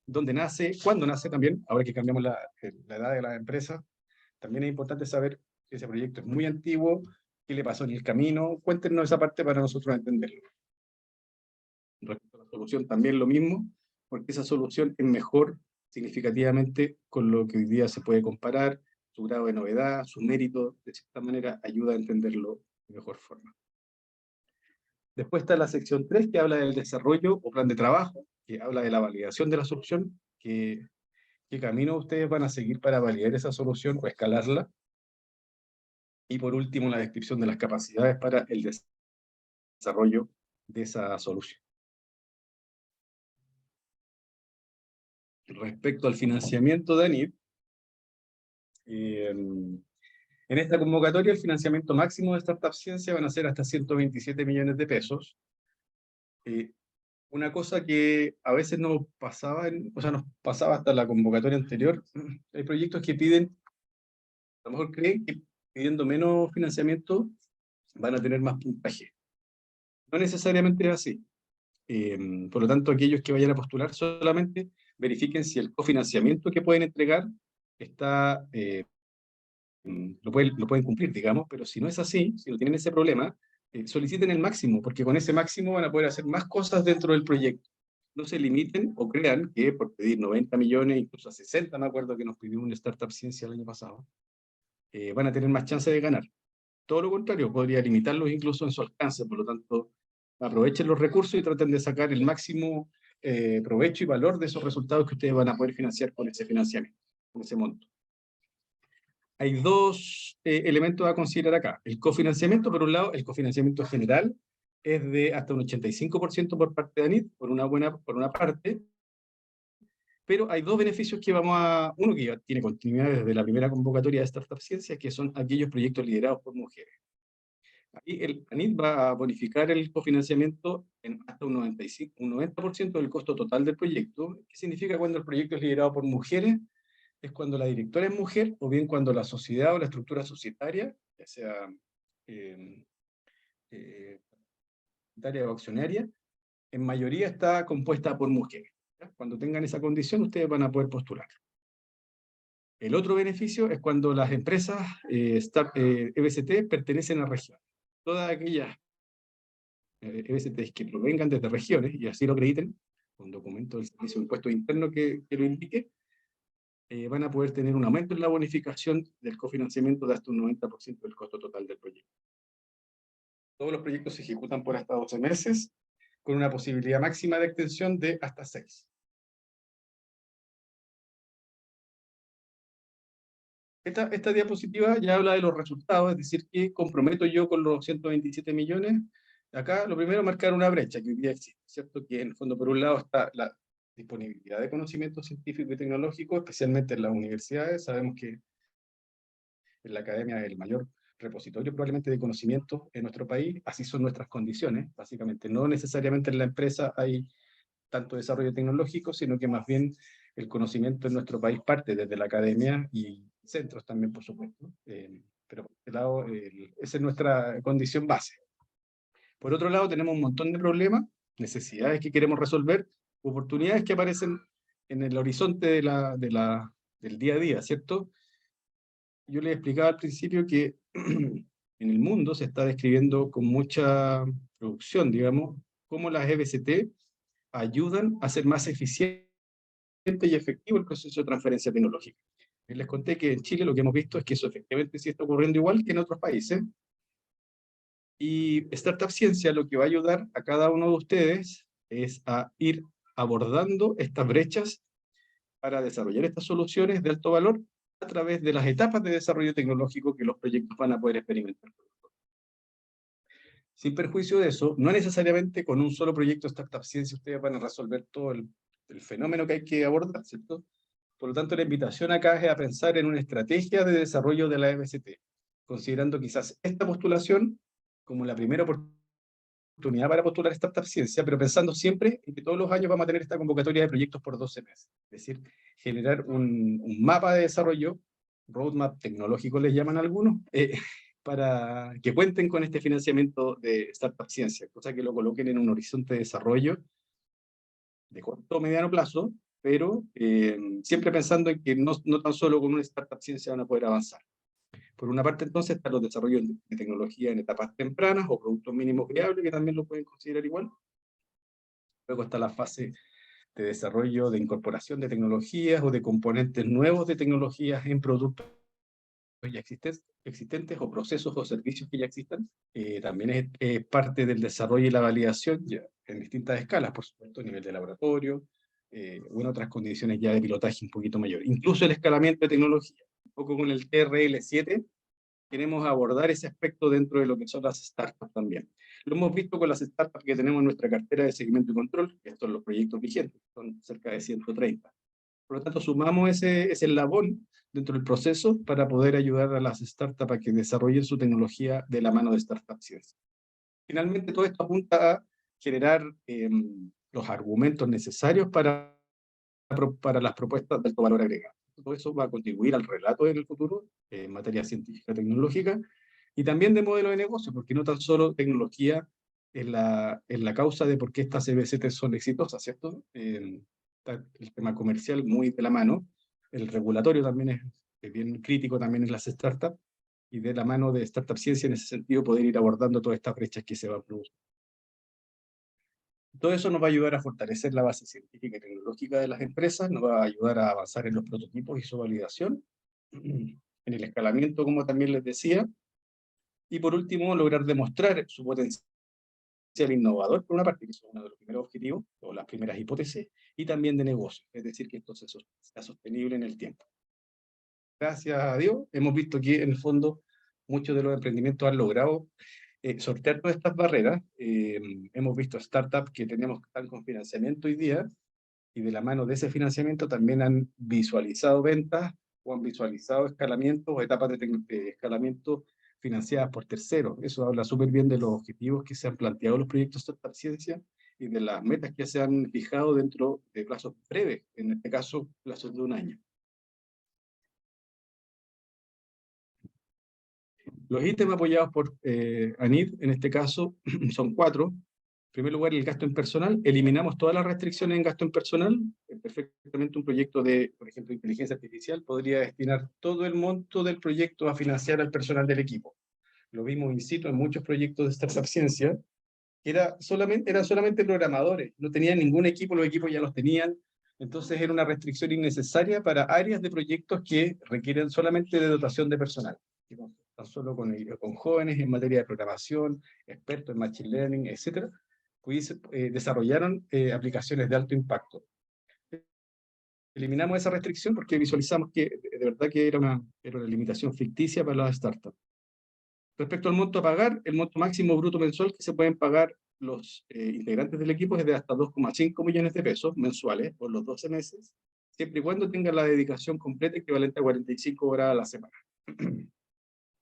¿Dónde nace? ¿Cuándo nace también? Ahora que cambiamos la edad de la empresa, también es importante saber si ese proyecto es muy antiguo, qué le pasó en el camino. Cuéntenos esa parte para nosotros entenderlo. Respecto a la solución, también lo mismo, porque esa solución es mejor significativamente con lo que hoy día se puede comparar, su grado de novedad, su mérito, de cierta manera ayuda a entenderlo de mejor forma. Después está la sección 3, que habla del desarrollo o plan de trabajo, que habla de la validación de la solución, qué camino ustedes van a seguir para validar esa solución o escalarla. Y por último, la descripción de las capacidades para el desarrollo de esa solución. Respecto al financiamiento de ANID, en esta convocatoria el financiamiento máximo de Startup Ciencia van a ser hasta 127 millones de pesos. Una cosa que a veces nos pasaba, nos pasaba hasta la convocatoria anterior, hay proyectos que piden, a lo mejor creen que pidiendo menos financiamiento van a tener más puntaje. No necesariamente es así. Por lo tanto, aquellos que vayan a postular solamente verifiquen si el cofinanciamiento que pueden entregar está, lo pueden cumplir, digamos, pero si no es así, si no tienen ese problema, soliciten el máximo, porque con ese máximo van a poder hacer más cosas dentro del proyecto. No se limiten o crean que por pedir 90 millones, incluso a 60, me acuerdo que nos pidió un Startup Ciencia el año pasado, van a tener más chance de ganar. Todo lo contrario, podría limitarlos incluso en su alcance. Por lo tanto, aprovechen los recursos y traten de sacar el máximo provecho y valor de esos resultados que ustedes van a poder financiar con ese financiamiento, con ese monto. Hay 2 elementos a considerar acá. El cofinanciamiento, por un lado, el cofinanciamiento general es de hasta un 85% por parte de ANID, por una parte, pero hay 2 beneficios que uno que ya tiene continuidad desde la primera convocatoria de Startup Ciencia, que son aquellos proyectos liderados por mujeres. Ahí el ANID va a bonificar el cofinanciamiento en hasta un 90% del costo total del proyecto. ¿Qué significa cuando el proyecto es liderado por mujeres? Es cuando la directora es mujer, o bien cuando la sociedad o la estructura societaria, ya sea societaria o accionaria, en mayoría está compuesta por mujeres. ¿Ya? Cuando tengan esa condición, ustedes van a poder postular. El otro beneficio es cuando las empresas EBCT pertenecen a regiones. Todas aquellas EBCT que provengan desde regiones, y así lo acrediten, con documento del Servicio de Impuestos Internos que lo indique, van a poder tener un aumento en la bonificación del cofinanciamiento de hasta un 90% del costo total del proyecto. Todos los proyectos se ejecutan por hasta 12 meses, con una posibilidad máxima de extensión de hasta 6. Esta diapositiva ya habla de los resultados, es decir, que comprometo yo con los 127 millones. Acá lo primero es marcar una brecha que hoy día existe, ¿cierto? Que en el fondo, por un lado, está la disponibilidad de conocimiento científico y tecnológico, especialmente en las universidades. Sabemos que en la academia es el mayor repositorio probablemente de conocimiento en nuestro país. Así son nuestras condiciones, básicamente. No necesariamente en la empresa hay tanto desarrollo tecnológico, sino que más bien el conocimiento en nuestro país parte desde la academia y centros también, por supuesto. Pero por este lado, esa es nuestra condición base. Por otro lado, tenemos un montón de problemas, necesidades que queremos resolver, oportunidades que aparecen en el horizonte de la del día a día, ¿cierto? Yo les explicaba al principio que en el mundo se está describiendo con mucha producción, digamos, cómo las EBCT ayudan a ser más eficiente y efectivo el proceso de transferencia tecnológica. Y les conté que en Chile lo que hemos visto es que eso efectivamente sí está ocurriendo igual que en otros países. Y Startup Ciencia lo que va a ayudar a cada uno de ustedes es a ir abordando estas brechas para desarrollar estas soluciones de alto valor a través de las etapas de desarrollo tecnológico que los proyectos van a poder experimentar. Sin perjuicio de eso, no necesariamente con un solo proyecto de Startup Ciencia ustedes van a resolver todo el fenómeno que hay que abordar, ¿cierto? Por lo tanto, la invitación acá es a pensar en una estrategia de desarrollo de la EBCT, considerando quizás esta postulación como la primera oportunidad para postular Startup Ciencia, pero pensando siempre en que todos los años vamos a tener esta convocatoria de proyectos por 12 meses. Es decir, generar un mapa de desarrollo, roadmap tecnológico les llaman algunos, para que cuenten con este financiamiento de Startup Ciencia, cosa que lo coloquen en un horizonte de desarrollo de corto o mediano plazo, pero siempre pensando en que no tan solo con una Startup Ciencia van a poder avanzar. Por una parte, entonces, están los desarrollos de tecnología en etapas tempranas o productos mínimos viables, que también lo pueden considerar igual. Luego está la fase de desarrollo de incorporación de tecnologías o de componentes nuevos de tecnologías en productos ya existentes o procesos o servicios que ya existan. También es parte del desarrollo y la validación ya en distintas escalas, por supuesto, a nivel de laboratorio, o en otras condiciones ya de pilotaje un poquito mayor. Incluso el escalamiento de tecnología. Un poco con el TRL7 queremos abordar ese aspecto dentro de lo que son las startups también. Lo hemos visto con las startups que tenemos en nuestra cartera de seguimiento y control, que estos son los proyectos vigentes, son cerca de 130. Por lo tanto, sumamos ese eslabón dentro del proceso para poder ayudar a las startups a que desarrollen su tecnología de la mano de Startup Ciencia. Finalmente, todo esto apunta a generar los argumentos necesarios para las propuestas de alto valor agregado. Todo eso va a contribuir al relato en el futuro, en materia científica, tecnológica, y también de modelo de negocio, porque no tan solo tecnología es la causa de por qué estas EBCT son exitosas, ¿cierto? Está el tema comercial muy de la mano, el regulatorio también es bien crítico también en las startups, y de la mano de Startup Ciencia en ese sentido poder ir abordando todas estas brechas que se van a producir. Todo eso nos va a ayudar a fortalecer la base científica y tecnológica de las empresas, nos va a ayudar a avanzar en los prototipos y su validación, en el escalamiento, como también les decía, y por último, lograr demostrar su potencial innovador, por una parte, que es uno de los primeros objetivos, o las primeras hipótesis, y también de negocio, es decir, que esto sea sostenible en el tiempo. Gracias a Dios, hemos visto que en el fondo muchos de los emprendimientos han logrado sortear todas estas barreras. Hemos visto startups que tenemos que están con financiamiento hoy día, y de la mano de ese financiamiento también han visualizado ventas o han visualizado escalamientos o etapas de escalamiento financiadas por terceros. Eso habla súper bien de los objetivos que se han planteado los proyectos de Startup Ciencia y de las metas que se han fijado dentro de plazos breves, en este caso plazos de un año. Los ítems apoyados por ANID, en este caso, son 4. En primer lugar, el gasto en personal. Eliminamos todas las restricciones en gasto en personal. Perfectamente un proyecto de, por ejemplo, inteligencia artificial podría destinar todo el monto del proyecto a financiar al personal del equipo. Lo vimos in situ en muchos proyectos de Startup Ciencia, que eran solamente programadores, no tenían ningún equipo, los equipos ya los tenían. Entonces era una restricción innecesaria para áreas de proyectos que requieren solamente de dotación de personal. Tan solo con jóvenes en materia de programación, expertos en machine learning, etc., desarrollaron aplicaciones de alto impacto. Eliminamos esa restricción porque visualizamos que de verdad que era una limitación ficticia para las startups. Respecto al monto a pagar, el monto máximo bruto mensual que se pueden pagar los integrantes del equipo es de hasta 2,5 millones de pesos mensuales por los 12 meses, siempre y cuando tengan la dedicación completa equivalente a 45 horas a la semana.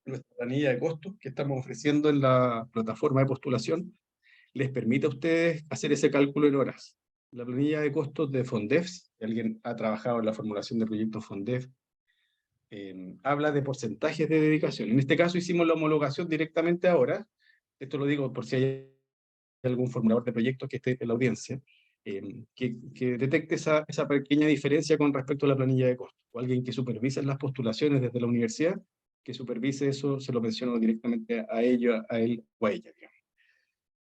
Nuestra planilla de costos que estamos ofreciendo en la plataforma de postulación les permite a ustedes hacer ese cálculo en horas. La planilla de costos de Fondef, si alguien ha trabajado en la formulación de proyectos Fondef, habla de porcentajes de dedicación. En este caso hicimos la homologación directamente ahora. Esto lo digo por si hay algún formulador de proyectos que esté en la audiencia. que detecte esa pequeña diferencia con respecto a la planilla de costos, o alguien que supervise las postulaciones desde la universidad, que supervise eso, se lo menciono directamente a ella, a él o a ella, digamos.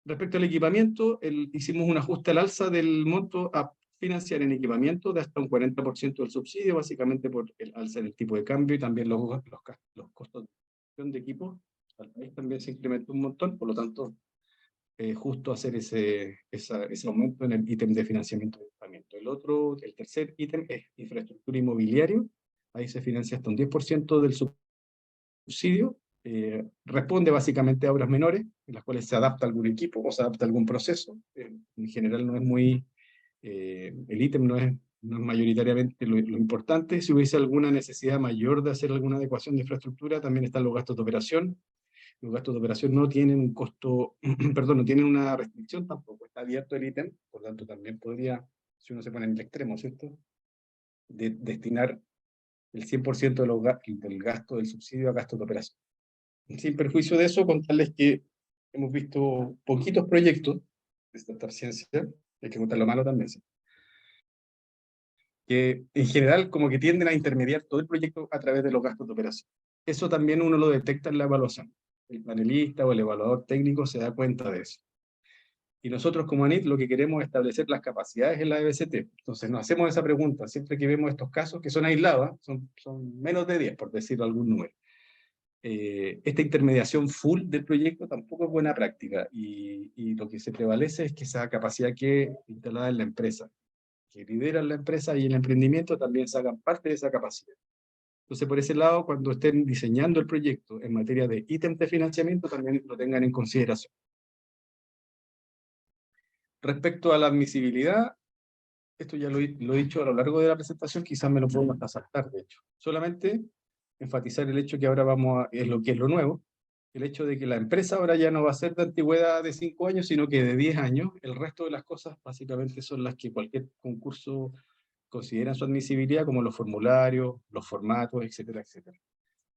Respecto al equipamiento, hicimos un ajuste al alza del monto a financiar en equipamiento de hasta un 40% del subsidio, básicamente por el alza en el tipo de cambio y también los costos de equipo. Al país también se incrementó un montón, por lo tanto, justo hacer ese aumento en el ítem de financiamiento de equipamiento. El tercer ítem es infraestructura inmobiliaria. Ahí se financia hasta un 10% del subsidio. Responde básicamente a obras menores, en las cuales se adapta algún equipo o se adapta algún proceso. En general no es muy... el ítem no es mayoritariamente lo importante. Si hubiese alguna necesidad mayor de hacer alguna adecuación de infraestructura, también están los gastos de operación. Los gastos de operación no tienen un costo, perdón, no tienen una restricción tampoco. Está abierto el ítem, por lo tanto también podría, si uno se pone en el extremo, ¿cierto?, destinar el 100% del gasto del subsidio a gastos de operación. Sin perjuicio de eso, contarles que hemos visto poquitos proyectos de Startup Ciencia, hay que contar lo malo también, ¿sí?, que en general como que tienden a intermediar todo el proyecto a través de los gastos de operación. Eso también uno lo detecta en la evaluación. El panelista o el evaluador técnico se da cuenta de eso. Y nosotros como ANIT lo que queremos es establecer las capacidades en la EBCT. Entonces nos hacemos esa pregunta siempre que vemos estos casos que son aislados, son menos de 10, por decirlo algún número. Esta intermediación full del proyecto tampoco es buena práctica, y lo que se prevalece es que esa capacidad que instalada en la empresa, que lideran la empresa y el emprendimiento, también se hagan parte de esa capacidad. Entonces, por ese lado, cuando estén diseñando el proyecto en materia de ítems de financiamiento, también lo tengan en consideración. Respecto a la admisibilidad, esto ya lo he dicho a lo largo de la presentación, quizás me lo puedo hasta saltar, de hecho. Solamente enfatizar el hecho que ahora es lo que es lo nuevo, el hecho de que la empresa ahora ya no va a ser de antigüedad de 5 años, sino que de 10 años. El resto de las cosas básicamente son las que cualquier concurso considera su admisibilidad, como los formularios, los formatos, etcétera, etcétera.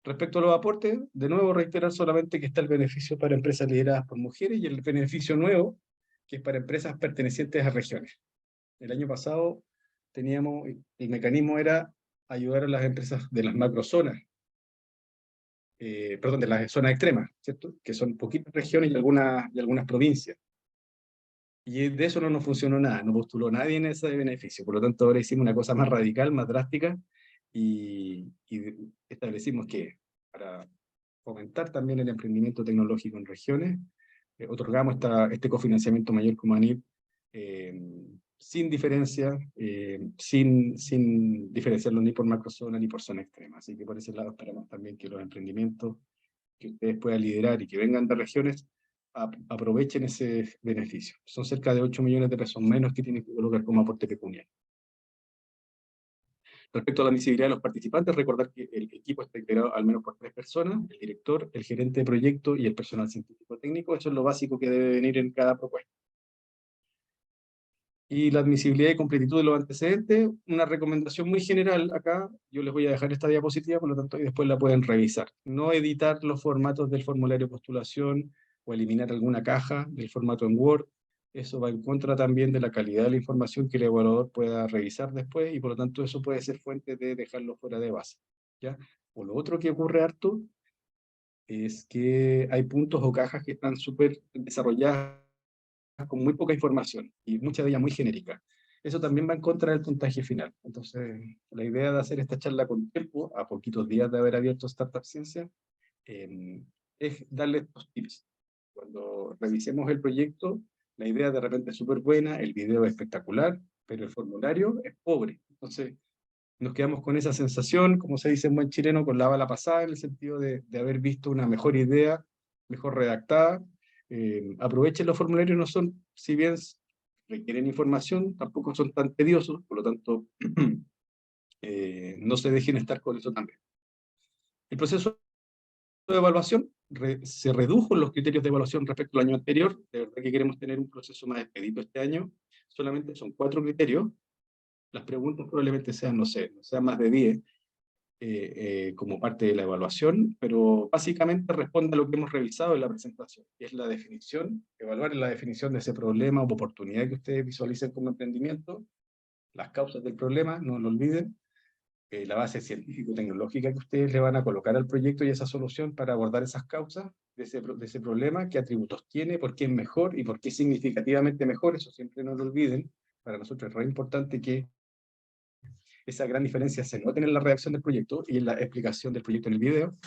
Respecto a los aportes, de nuevo reiterar solamente que está el beneficio para empresas lideradas por mujeres y el beneficio nuevo, que es para empresas pertenecientes a regiones. El año pasado teníamos, el mecanismo era ayudar a las empresas de las macrozonas, perdón, de las zonas extremas, ¿cierto?, que son poquitas regiones y algunas provincias. Y de eso no nos funcionó nada, no postuló nadie en ese beneficio. Por lo tanto, ahora hicimos una cosa más radical, más drástica, y establecimos que para fomentar también el emprendimiento tecnológico en regiones, otorgamos este cofinanciamiento mayor como ANIT, sin diferencia, sin diferenciarlo ni por macrozona ni por zona extrema. Así que por ese lado esperamos también que los emprendimientos que ustedes puedan liderar y que vengan de regiones aprovechen ese beneficio. Son cerca de 8 millones de pesos menos que tienen que colocar como aporte pecuniario. Respecto a la admisibilidad de los participantes, recordar que el equipo está integrado al menos por 3 personas, el director, el gerente de proyecto y el personal científico técnico. Eso es lo básico que debe venir en cada propuesta. Y la admisibilidad y completitud de los antecedentes, una recomendación muy general acá, yo les voy a dejar esta diapositiva, por lo tanto, y después la pueden revisar. No editar los formatos del formulario de postulación o eliminar alguna caja del formato en Word. Eso va en contra también de la calidad de la información que el evaluador pueda revisar después, y por lo tanto eso puede ser fuente de dejarlo fuera de base, ¿ya? O lo otro que ocurre harto es que hay puntos o cajas que están súper desarrolladas con muy poca información y mucha de ella muy genérica. Eso también va en contra del puntaje final. Entonces, la idea de hacer esta charla con tiempo, a poquitos días de haber abierto Startup Ciencia, es darle estos tips. Cuando revisemos el proyecto, la idea de repente es súper buena, el video es espectacular, pero el formulario es pobre. Entonces, nos quedamos con esa sensación, como se dice en buen chileno, con la bala pasada, en el sentido de haber visto una mejor idea, mejor redactada. Aprovechen los formularios, no son, si bien requieren información, tampoco son tan tediosos, por lo tanto, no se dejen estar con eso también. El proceso de evaluación, se redujo los criterios de evaluación respecto al año anterior. De verdad que queremos tener un proceso más expedito este año. Solamente son 4 criterios. Las preguntas probablemente sean, no sé, no sean más de 10. como parte de la evaluación, pero básicamente responde a lo que hemos revisado en la presentación, que es la definición, evaluar la definición de ese problema o oportunidad que ustedes visualicen como emprendimiento, las causas del problema, no lo olviden, la base científico-tecnológica que ustedes le van a colocar al proyecto y esa solución para abordar esas causas de ese problema, qué atributos tiene, por qué es mejor y por qué es significativamente mejor, eso siempre no lo olviden. Para nosotros es re importante que esa gran diferencia se note en la redacción del proyecto y en la explicación del proyecto en el video.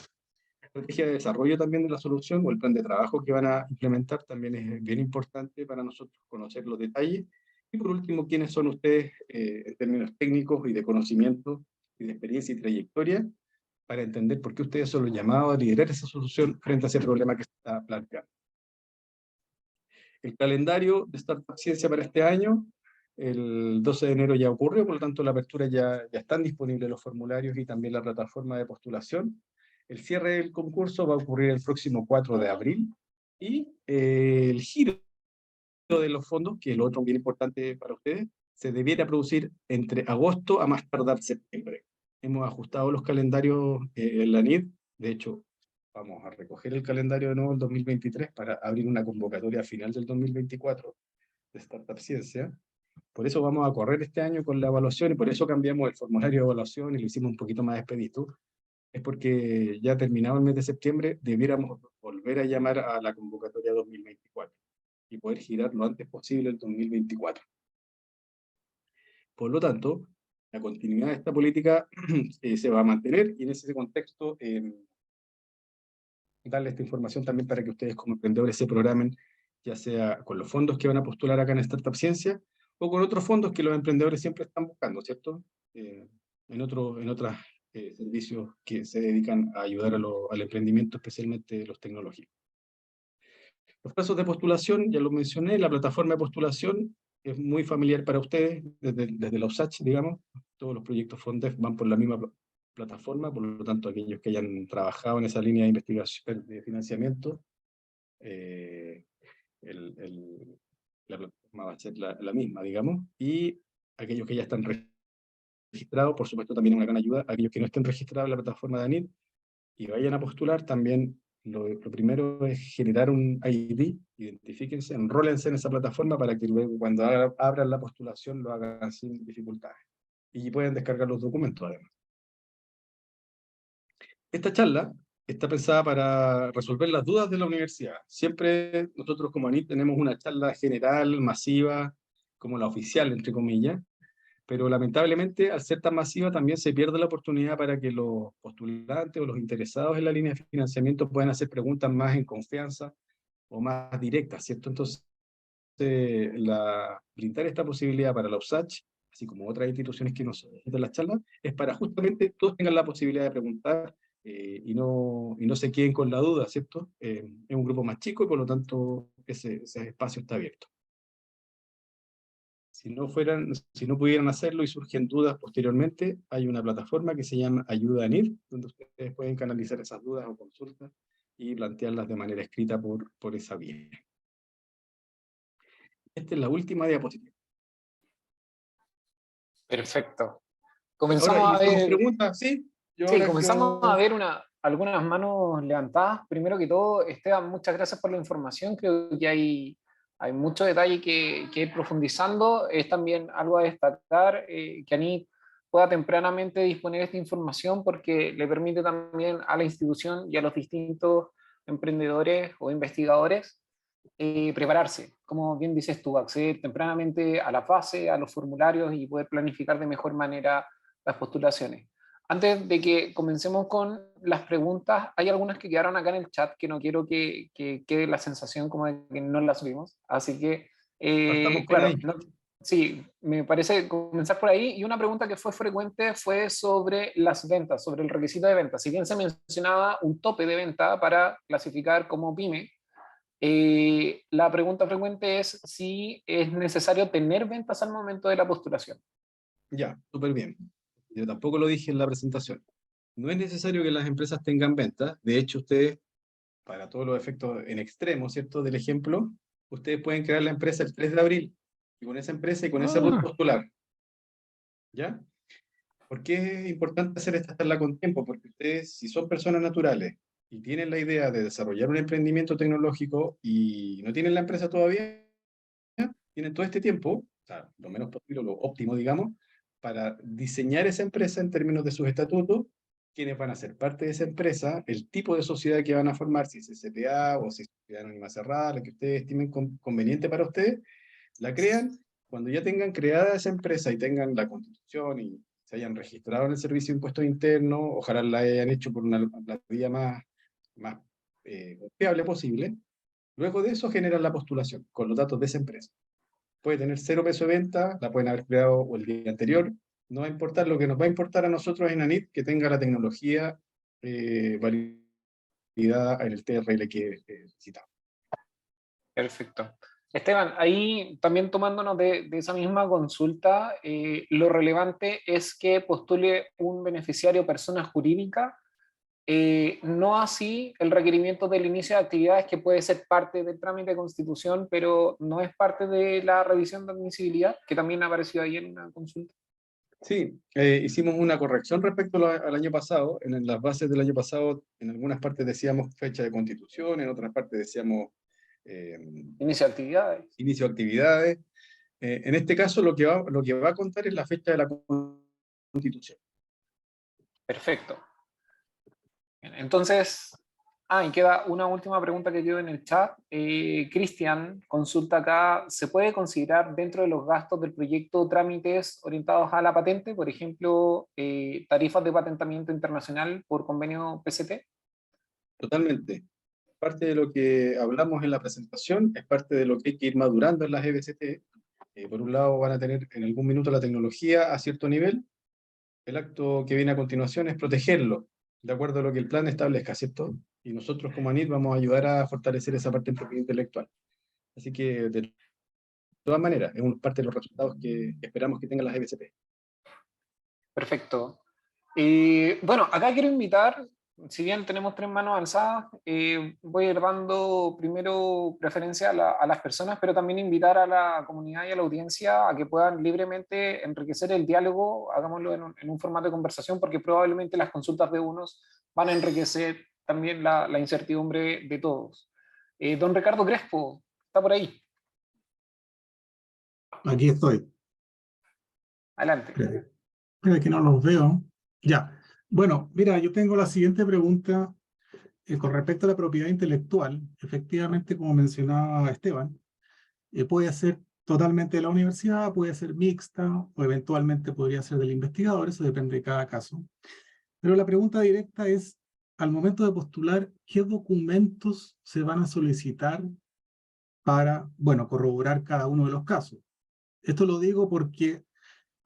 La estrategia de desarrollo también de la solución o el plan de trabajo que van a implementar también es bien importante para nosotros conocer los detalles. Y por último, quiénes son ustedes en términos técnicos y de conocimiento y de experiencia y trayectoria para entender por qué ustedes son los llamados a liderar esa solución frente a ese problema que se está planteando. El calendario de Startup Ciencia para este año, el 12 de enero ya ocurrió, por lo tanto la apertura ya están disponibles los formularios y también la plataforma de postulación. El cierre del concurso va a ocurrir el próximo 4 de abril y el giro de los fondos, que es lo otro bien importante para ustedes, se debiera producir entre agosto a más tardar septiembre. Hemos ajustado los calendarios en la NID, de hecho vamos a recoger el calendario de nuevo en 2023 para abrir una convocatoria a final del 2024 de Startup Ciencia. Por eso vamos a correr este año con la evaluación y por eso cambiamos el formulario de evaluación y lo hicimos un poquito más expedito. Es porque ya terminado el mes de septiembre debiéramos volver a llamar a la convocatoria 2024 y poder girar lo antes posible el 2024. Por lo tanto, la continuidad de esta política se va a mantener y en ese contexto darle esta información también para que ustedes como emprendedores se programen, ya sea con los fondos que van a postular acá en Startup Ciencia o con otros fondos que los emprendedores siempre están buscando, ¿cierto? En otros servicios que se dedican a ayudar al emprendimiento, especialmente los tecnológicos. Los plazos de postulación, ya lo mencioné, la plataforma de postulación es muy familiar para ustedes, desde la USACH, digamos, todos los proyectos FONDEF van por la misma plataforma, por lo tanto aquellos que hayan trabajado en esa línea de investigación, de financiamiento, la plataforma va a ser la misma, digamos, y aquellos que ya están registrados, por supuesto también una gran ayuda, aquellos que no estén registrados en la plataforma de ANID y vayan a postular, también lo primero es generar un ID, identifíquense, enrólense en esa plataforma para que luego cuando abran la postulación lo hagan sin dificultades. Y pueden descargar los documentos además. Esta charla está pensada para resolver las dudas de la universidad. Siempre nosotros como ANIT tenemos una charla general, masiva, como la oficial, entre comillas, pero lamentablemente al ser tan masiva también se pierde la oportunidad para que los postulantes o los interesados en la línea de financiamiento puedan hacer preguntas más en confianza o más directas, ¿cierto? Entonces, brindar esta posibilidad para la USACH, así como otras instituciones que nos solicitan las charlas, es para justamente todos tengan la posibilidad de preguntar y no se queden con la duda, ¿cierto? Es un grupo más chico y por lo tanto ese espacio está abierto. Si no pudieran hacerlo y surgen dudas posteriormente, hay una plataforma que se llama Ayuda ANID, donde ustedes pueden canalizar esas dudas o consultas y plantearlas de manera escrita por esa vía. Esta es la última diapositiva. Perfecto. Ahora Comenzamos a iniciamos ver, preguntas, ¿sí? sí, comenzamos a ver algunas manos levantadas. Primero que todo, Esteban, muchas gracias por la información. Creo que hay mucho detalle que ir profundizando. Es también algo a destacar que ANIT pueda tempranamente disponer esta información porque le permite también a la institución y a los distintos emprendedores o investigadores prepararse, como bien dices tú, acceder tempranamente a la fase, a los formularios y poder planificar de mejor manera las postulaciones. Antes de que comencemos con las preguntas, hay algunas que quedaron acá en el chat que no quiero que quede la sensación como de que no las vimos. Así que, Partamos por claro, ahí. sí, me parece comenzar por ahí. Y una pregunta que fue frecuente fue sobre las ventas, sobre el requisito de venta. Si bien se mencionaba un tope de venta para clasificar como pyme, la pregunta frecuente es si es necesario tener ventas al momento de la postulación. Ya, súper bien. Yo tampoco lo dije en la presentación. No es necesario que las empresas tengan ventas. De hecho, ustedes, para todos los efectos en extremo, ¿cierto? Del ejemplo, ustedes pueden crear la empresa el 3 de abril y con esa empresa y con esa postular. ¿Ya? ¿Por qué es importante hacer esta charla con tiempo? Porque ustedes, si son personas naturales y tienen la idea de desarrollar un emprendimiento tecnológico y no tienen la empresa todavía, tienen todo este tiempo, o sea, lo menos posible, lo óptimo, digamos, para diseñar esa empresa en términos de sus estatutos, quiénes van a ser parte de esa empresa, el tipo de sociedad que van a formar, si es SPA o si es sociedad anónima cerrada, la que ustedes estimen conveniente para ustedes, la crean. Cuando ya tengan creada esa empresa y tengan la constitución y se hayan registrado en el Servicio de Impuestos Internos, ojalá la hayan hecho por la vía más confiable posible, luego de eso generan la postulación con los datos de esa empresa. Puede tener 0 pesos de venta, la pueden haber creado o el día anterior, no va a importar. Lo que nos va a importar a nosotros en ANIT que tenga la tecnología validada en el TRL que necesitamos. Perfecto. Esteban, ahí también tomándonos de esa misma consulta, lo relevante es que postule un beneficiario persona jurídica, no así el requerimiento del inicio de actividades, que puede ser parte del trámite de constitución, pero no es parte de la revisión de admisibilidad, que también apareció ahí en una consulta. Sí, hicimos una corrección respecto al año pasado. En las bases del año pasado, en algunas partes decíamos fecha de constitución, en otras partes decíamos Inicio de actividades. inicio de actividades. En este caso, lo que va a contar es la fecha de la constitución. Perfecto. Bien, entonces, y queda una última pregunta que quedó en el chat. Cristian consulta acá, ¿se puede considerar dentro de los gastos del proyecto trámites orientados a la patente? Por ejemplo, tarifas de patentamiento internacional por convenio PCT. Totalmente. Parte de lo que hablamos en la presentación es parte de lo que hay que ir madurando en las EBCT. Por un lado van a tener en algún minuto la tecnología a cierto nivel. El acto que viene a continuación es protegerlo, de acuerdo a lo que el plan establezca, ¿cierto? Y nosotros como ANIT vamos a ayudar a fortalecer esa parte de propiedad intelectual. Así que, de todas maneras, es parte de los resultados que esperamos que tengan las EBCT. Perfecto. Bueno, acá quiero invitar, si bien tenemos 3 manos alzadas, voy a ir dando primero preferencia a las personas, pero también invitar a la comunidad y a la audiencia a que puedan libremente enriquecer el diálogo, hagámoslo en un formato de conversación, porque probablemente las consultas de unos van a enriquecer también la incertidumbre de todos. Don Ricardo Crespo, está por ahí. Aquí estoy. Adelante. Espera que no los veo. Ya. Bueno, mira, yo tengo la siguiente pregunta con respecto a la propiedad intelectual. Efectivamente, como mencionaba Esteban, puede ser totalmente de la universidad, puede ser mixta o eventualmente podría ser del investigador, eso depende de cada caso. Pero la pregunta directa es, al momento de postular, ¿qué documentos se van a solicitar para, bueno, corroborar cada uno de los casos? Esto lo digo porque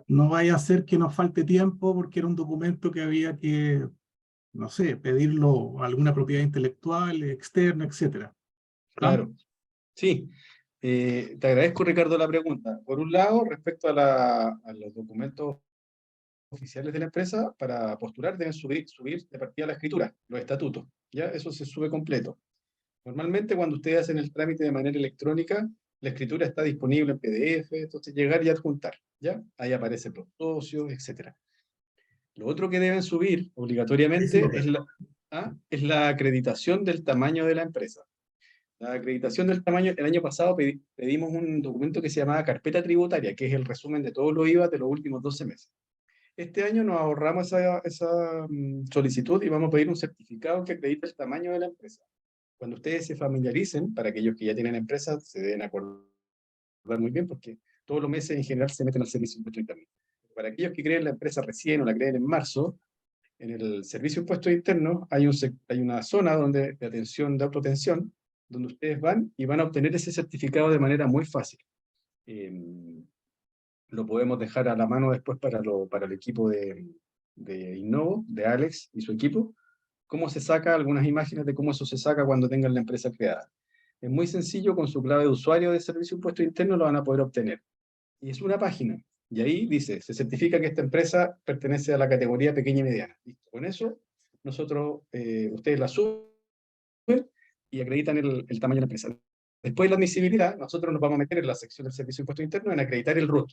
no vaya a ser que nos falte tiempo porque era un documento que había que, no sé, pedirlo a alguna propiedad intelectual, externa, etc. Claro, sí. Te agradezco, Ricardo, la pregunta. Por un lado, respecto a los documentos oficiales de la empresa, para postular deben subir de partida la escritura, los estatutos. ¿Ya? Eso se sube completo. Normalmente cuando ustedes hacen el trámite de manera electrónica, la escritura está disponible en PDF, entonces llegar y adjuntar, ¿ya? Ahí aparecen los socios, etc. Lo otro que deben subir obligatoriamente es la acreditación del tamaño de la empresa. La acreditación del tamaño, el año pasado pedimos un documento que se llamaba carpeta tributaria, que es el resumen de todos los IVA de los últimos 12 meses. Este año nos ahorramos esa solicitud y vamos a pedir un certificado que acredite el tamaño de la empresa. Cuando ustedes se familiaricen, para aquellos que ya tienen empresas, se deben acordar muy bien porque todos los meses en general se meten al servicio de impuestos internos. Para aquellos que creen la empresa recién o la creen en marzo, en el servicio de impuestos internos hay una zona de atención, de autoatención, donde ustedes van y van a obtener ese certificado de manera muy fácil. Lo podemos dejar a la mano después para el equipo de Innovo, de Alex y su equipo, cómo se saca, algunas imágenes de cómo eso se saca cuando tengan la empresa creada. Es muy sencillo, con su clave de usuario de servicio de impuestos internos lo van a poder obtener. Y es una página, y ahí dice, se certifica que esta empresa pertenece a la categoría pequeña y mediana. Listo. Con eso, ustedes la suben y acreditan el tamaño de la empresa. Después de la admisibilidad, nosotros nos vamos a meter en la sección del servicio de impuestos internos en acreditar el RUT.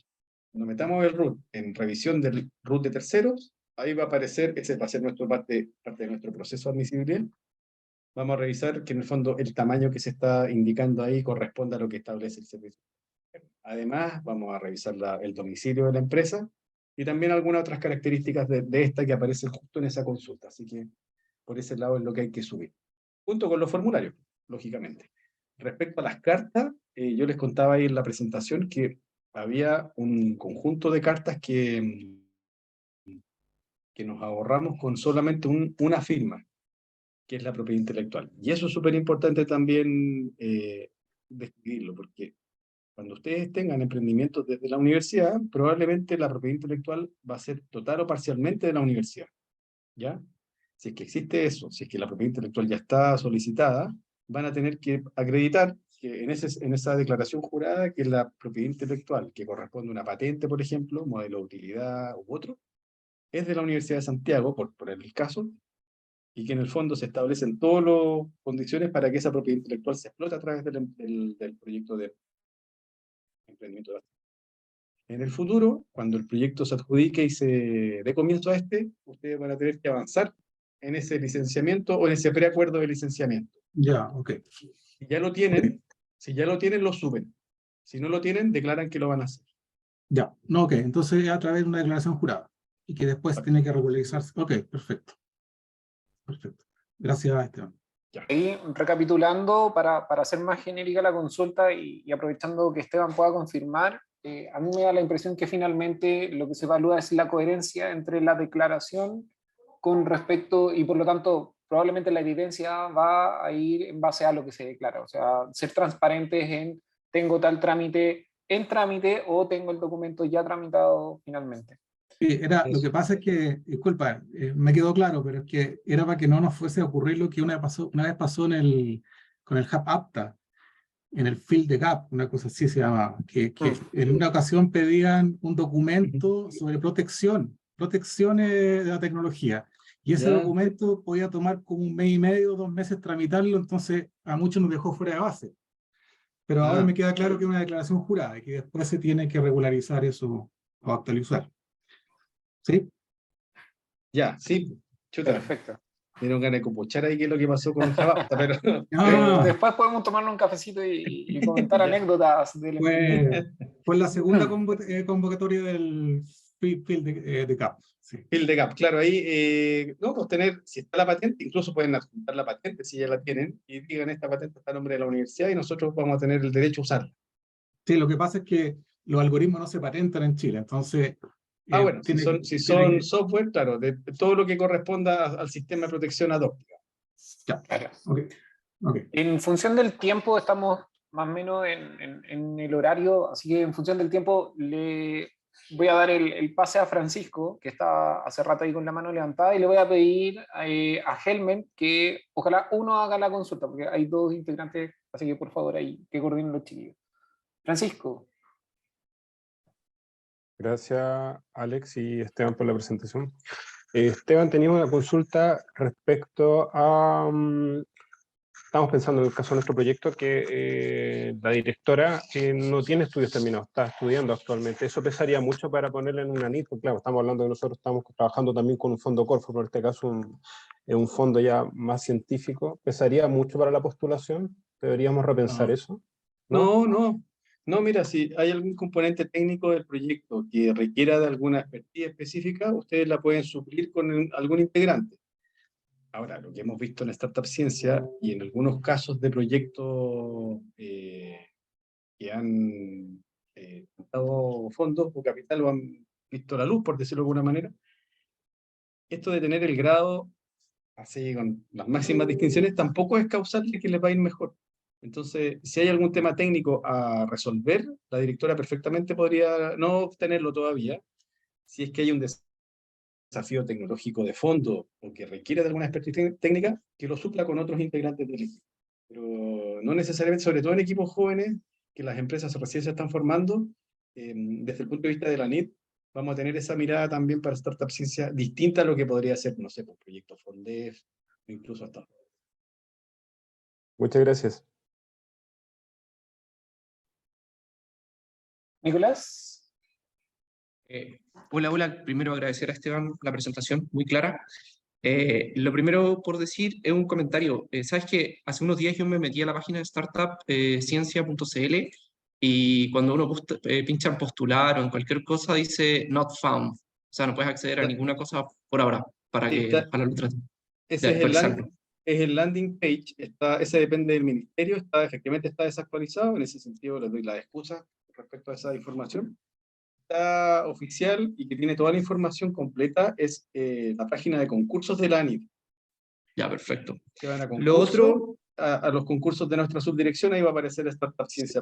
Cuando metamos el root en revisión del root de terceros, ahí va a aparecer, ese va a ser parte de nuestro proceso de admisibilidad. Vamos a revisar que en el fondo el tamaño que se está indicando ahí corresponda a lo que establece el servicio. Además, vamos a revisar el domicilio de la empresa y también algunas otras características de esta que aparecen justo en esa consulta. Así que por ese lado es lo que hay que subir. Junto con los formularios, lógicamente. Respecto a las cartas, yo les contaba ahí en la presentación que había un conjunto de cartas que nos ahorramos con solamente una firma, que es la propiedad intelectual. Y eso es súper importante también describirlo, porque cuando ustedes tengan emprendimientos desde la universidad, probablemente la propiedad intelectual va a ser total o parcialmente de la universidad, ¿ya? Si es que existe eso, si es que la propiedad intelectual ya está solicitada, van a tener que acreditar que en esa declaración jurada que la propiedad intelectual, que corresponde a una patente, por ejemplo, modelo de utilidad u otro, es de la Universidad de Santiago, por el caso, y que en el fondo se establecen todas las condiciones para que esa propiedad intelectual se explote a través del proyecto de emprendimiento. En el futuro, cuando el proyecto se adjudique y se dé comienzo a ustedes van a tener que avanzar en ese licenciamiento o en ese preacuerdo de licenciamiento. Ya, ok. Si ya lo tienen, si ya lo tienen, lo suben. Si no lo tienen, declaran que lo van a hacer. Ya, no, ok. Entonces a través de una declaración jurada y que después tiene que regularizarse. Ok, perfecto. Perfecto. Gracias, Esteban. Ya. Ahí, recapitulando, para hacer más genérica la consulta y aprovechando que Esteban pueda confirmar, a mí me da la impresión que finalmente lo que se evalúa es la coherencia entre la declaración con respecto, y por lo tanto, probablemente la evidencia va a ir en base a lo que se declara, o sea, ser transparentes en tengo tal trámite en trámite o tengo el documento ya tramitado finalmente. Sí, lo Eso. que pasa es que, disculpa, me quedó claro, pero es que era para que no nos fuese a ocurrir lo que una vez pasó con el Hub APTA, en el Field the Gap, una cosa así se llamaba, que en una ocasión pedían un documento sobre protecciones de la tecnología, y ese Ya. documento podía tomar como 1 mes y medio, 2 meses tramitarlo, entonces a muchos nos dejó fuera de base. Pero ahora me queda claro que es una declaración jurada y que después se tiene que regularizar eso o actualizar. ¿Sí? Ya, sí. Chuta. Perfecto. Dieron ganas de compuchar ahí qué es lo que pasó con Jabapta, pero Ah, Después podemos tomarnos un cafecito y comentar ya. anécdotas del emprendimiento. fue la segunda convocatoria del Field de Gap. Sí. Fill the gap, claro, ahí, no, pues tener, si está la patente, incluso pueden adjuntar la patente si ya la tienen, y digan esta patente está a nombre de la universidad y nosotros vamos a tener el derecho a usarla. Sí, lo que pasa es que los algoritmos no se patentan en Chile, entonces Ah, bueno, si tiene son, si tiene son que... software, claro, de todo lo que corresponda al sistema de protección adóptica. Ya, Claro. okay, okay. En función del tiempo, estamos más o menos en el horario, así que en función del tiempo le voy a dar el pase a Francisco, que está hace rato ahí con la mano levantada, y le voy a pedir a Helmen que ojalá uno haga la consulta, porque hay dos integrantes, así que por favor ahí, que coordinen los chiquillos. Francisco. Gracias, Alex y Esteban, por la presentación. Esteban, teníamos una consulta respecto a... estamos pensando en el caso de nuestro proyecto que la directora no tiene estudios terminados, está estudiando actualmente. ¿Eso pesaría mucho para ponerla en una NIT? Porque claro, estamos hablando de nosotros estamos trabajando también con un fondo Corfo, pero en este caso un fondo ya más científico. ¿Pesaría mucho para la postulación? ¿Deberíamos repensar No, eso? ¿No? no, no. No, mira, si hay algún componente técnico del proyecto que requiera de alguna expertise específica, ustedes la pueden suplir con algún integrante. Ahora, lo que hemos visto en Startup Ciencia y en algunos casos de proyectos que han dado fondos o capital o han visto la luz, por decirlo de alguna manera, esto de tener el grado así con las máximas distinciones tampoco es causal de que les va a ir mejor. Entonces, si hay algún tema técnico a resolver, la directora perfectamente podría no obtenerlo todavía, si es que hay un desafío tecnológico de fondo o que requiere de alguna expertise técnica, que lo supla con otros integrantes del equipo. Pero no necesariamente, sobre todo en equipos jóvenes, que las empresas recién se están formando, desde el punto de vista de la NIT, vamos a tener esa mirada también para Startup Ciencia distinta a lo que podría ser, no sé, por proyectos FONDEF, o incluso hasta... Muchas gracias. Nicolás. Hola, primero agradecer a Esteban la presentación, muy clara. Lo primero por decir es un comentario. Sabes que hace unos días yo me metí a la página de startupciencia.cl y cuando uno pincha en postular o en cualquier cosa dice not found. O sea, no puedes acceder a ninguna cosa por ahora para Sí, que ojalá lo traten de ese actualizarlo. es el landing page, ese depende del ministerio, efectivamente está desactualizado, en ese sentido les doy la excusa respecto a esa información. Está oficial y que tiene toda la información completa es la página de concursos de la ANID. Ya, perfecto. Que van a Lo otro, a los concursos de nuestra subdirección, ahí va a aparecer Startup Ciencia.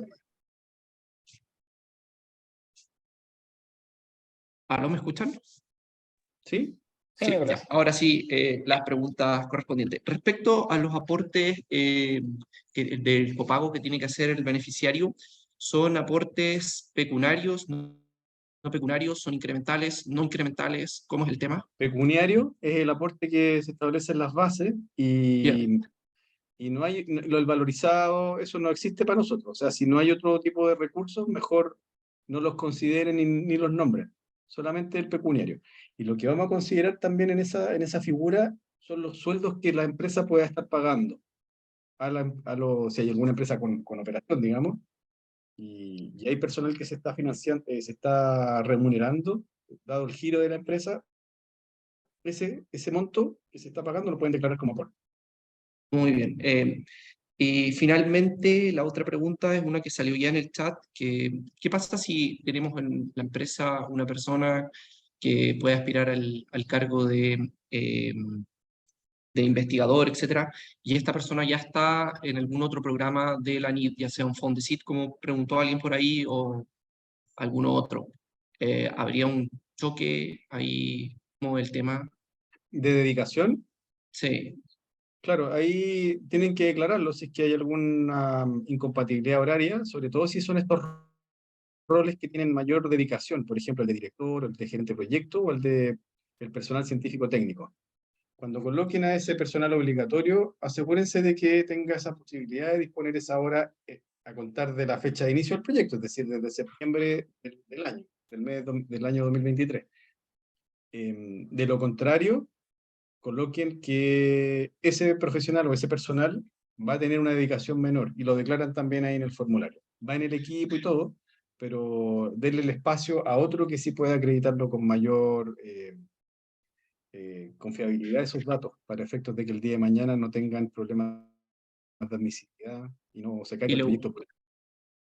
¿aló, me escuchan? ¿Sí? Sí, Sí, Nicolás. ya. Ahora sí, las preguntas correspondientes. Respecto a los aportes del copago que tiene que hacer el beneficiario, ¿son aportes pecuniarios, no pecuniarios, son incrementales, no incrementales? ¿Cómo es el tema? Pecuniario es el aporte que se establece en las bases Bien, y no hay, el valorizado, eso no existe para nosotros. O sea, si no hay otro tipo de recursos, mejor no los consideren ni los nombren, solamente el pecuniario. Y lo que vamos a considerar también en esa figura son los sueldos que la empresa pueda estar pagando. Si hay alguna empresa con operación, digamos, y hay personal que se está financiando, se está remunerando, dado el giro de la empresa, ese monto que se está pagando lo pueden declarar como aporte. muy bien. Y finalmente, la otra pregunta es una que salió ya en el chat, ¿qué pasa si tenemos en la empresa una persona que puede aspirar al cargo de investigador, etcétera, y esta persona ya está en algún otro programa de la NID, ya sea un Fondesit, como preguntó alguien por ahí, o alguno otro? ¿Habría un choque ahí como el tema? De dedicación, Sí, claro, ahí tienen que declararlo si es que hay alguna incompatibilidad horaria, sobre todo si son estos roles que tienen mayor dedicación, por ejemplo, el de director, el de gerente de proyecto o el personal científico técnico. Cuando coloquen a ese personal obligatorio, asegúrense de que tenga esa posibilidad de disponer esa hora a contar de la fecha de inicio del proyecto, es decir, desde septiembre del año, del año 2023. De lo contrario, coloquen que ese profesional o ese personal va a tener una dedicación menor y lo declaran también ahí en el formulario. Va en el equipo y todo, pero denle el espacio a otro que sí pueda acreditarlo con mayor confiabilidad de esos datos, para efectos de que el día de mañana no tengan problemas de admisibilidad y no se caiga y el lo, proyecto.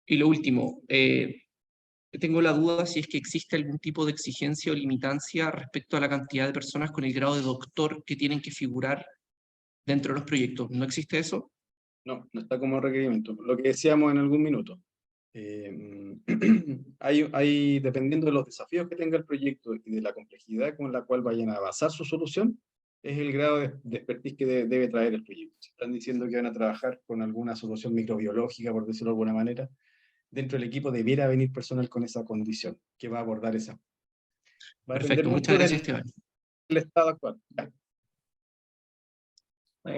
y lo último, tengo la duda si es que existe algún tipo de exigencia o limitancia respecto a la cantidad de personas con el grado de doctor que tienen que figurar dentro de los proyectos. ¿No existe eso? No, no está como requerimiento. Lo que decíamos en algún minuto. Dependiendo de los desafíos que tenga el proyecto y de la complejidad con la cual vayan a basar su solución, es el grado de expertise que debe traer el proyecto. Si están diciendo que van a trabajar con alguna solución microbiológica, por decirlo de alguna manera, dentro del equipo debiera venir personal con esa condición, que va a abordar esa. Va a depender Perfecto, muchas mucho gracias, del Esteban. estado actual. Ya.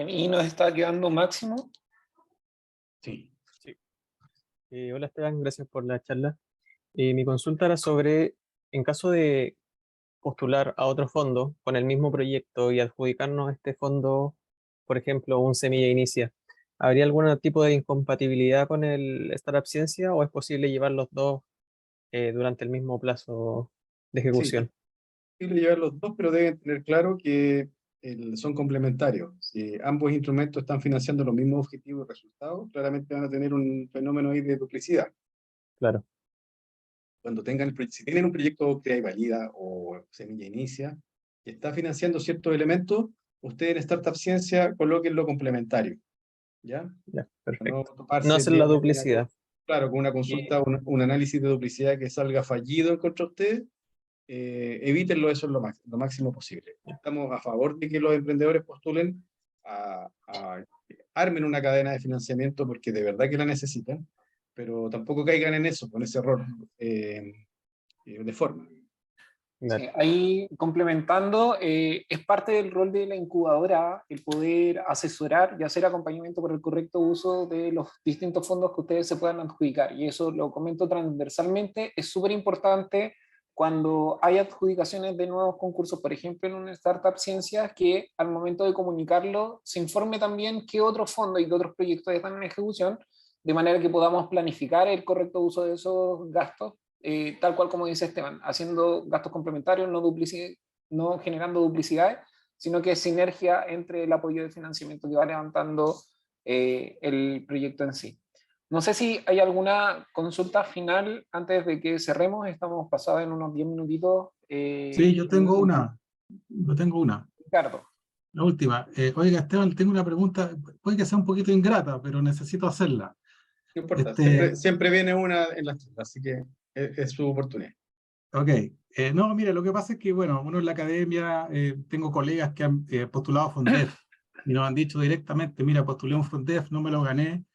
Y nos está quedando Máximo. Sí. Sí. Hola Esteban, gracias por la charla. Mi consulta era sobre, en caso de postular a otro fondo con el mismo proyecto y adjudicarnos este fondo, por ejemplo, un Semilla Inicia, ¿habría algún tipo de incompatibilidad con el Startup Ciencia o es posible llevar los dos durante el mismo plazo de Sí, ejecución? posible llevar los dos, pero deben tener claro que son complementarios. Si ambos instrumentos están financiando los mismos objetivos y resultados, claramente van a tener un fenómeno ahí de duplicidad. Claro, Cuando si tienen un proyecto Crea y Valida o Semilla Inicia, que está financiando ciertos elementos, ustedes en Startup Ciencia coloquen lo complementario, ¿ya? ya, Para no perfecto. No toparse el hacer día la de mañana duplicidad. claro, con una Y, consulta, un análisis de duplicidad que salga fallido en contra de ustedes, evítenlo eso lo máximo posible. Estamos a favor de que los emprendedores postulen armen una cadena de financiamiento porque de verdad que la necesitan, pero tampoco caigan en eso, con ese error de forma. claro, Sí, ahí complementando, es parte del rol de la incubadora el poder asesorar y hacer acompañamiento por el correcto uso de los distintos fondos que ustedes se puedan adjudicar. Y eso lo comento transversalmente, es súper importante cuando hay adjudicaciones de nuevos concursos, por ejemplo en una startup ciencias, que al momento de comunicarlo se informe también qué otros fondos y qué otros proyectos están en ejecución, de manera que podamos planificar el correcto uso de esos gastos, tal cual como dice Esteban, haciendo gastos complementarios, no generando duplicidades, sino que es sinergia entre el apoyo de financiamiento que va levantando el proyecto en sí. No sé si hay alguna consulta final antes de que cerremos. Estamos pasados en unos 10 minutitos. Sí, yo tengo una. Yo tengo una. Ricardo. La última. Oiga, Esteban, tengo una pregunta. Puede que sea un poquito ingrata, pero necesito hacerla. No importa, Este, siempre viene una en las charlas, así que es su oportunidad. ok. No, mire, lo que pasa es que, bueno, uno en la academia, tengo colegas que han postulado a Fondef y nos han dicho directamente, mira, postulé un Fondef, no me lo gané,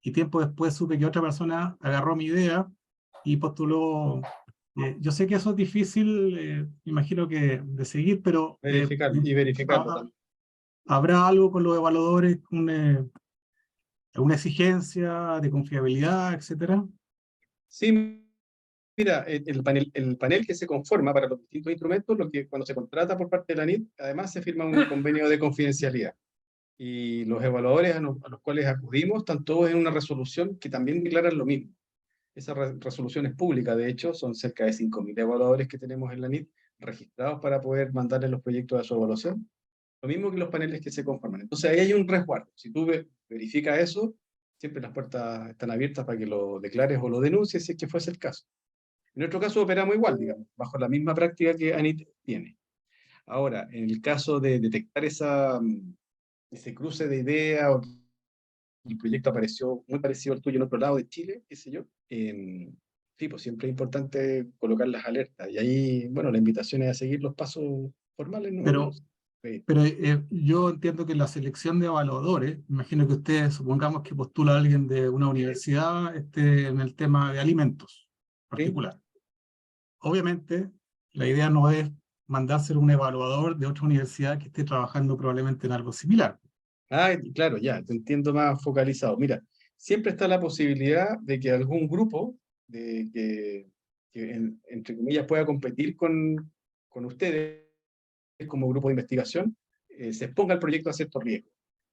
y tiempo después supe que otra persona agarró mi idea y postuló. Yo sé que eso es difícil, me imagino que de seguir, pero Verificarlo también. ¿habrá algo con los evaluadores, alguna exigencia de confiabilidad, etcétera? Sí, mira, el panel que se conforma para los distintos instrumentos, lo que cuando se contrata por parte de la NIT, además se firma un convenio de confidencialidad. Y los evaluadores a los cuales acudimos están todos en una resolución que también declaran lo mismo. Esa resolución es pública, de hecho, son cerca de 5.000 evaluadores que tenemos en la NIT registrados para poder mandarles los proyectos a su evaluación. Lo mismo que los paneles que se conforman. Entonces ahí hay un resguardo. Si tú verificas eso, siempre las puertas están abiertas para que lo declares o lo denuncies si es que fuese el caso. En nuestro caso operamos igual, digamos, bajo la misma práctica que ANIT tiene. Ahora, en el caso de detectar ese cruce de ideas o que el proyecto apareció muy parecido al tuyo en otro lado de Chile, qué sé yo, sí, pues siempre es importante colocar las alertas. Y ahí, bueno, la invitación es a seguir los pasos formales, ¿no? Pero, Sí. pero yo entiendo que la selección de evaluadores, imagino que usted, supongamos que postula a alguien de una universidad en el tema de alimentos particular. Obviamente, la idea no es mandárselo a un evaluador de otra universidad que esté trabajando probablemente en algo similar. Ah, claro, ya, te entiendo más focalizado. Mira, siempre está la posibilidad de que algún grupo entre comillas, pueda competir con ustedes como grupo de investigación, se exponga al proyecto a ciertos riesgos.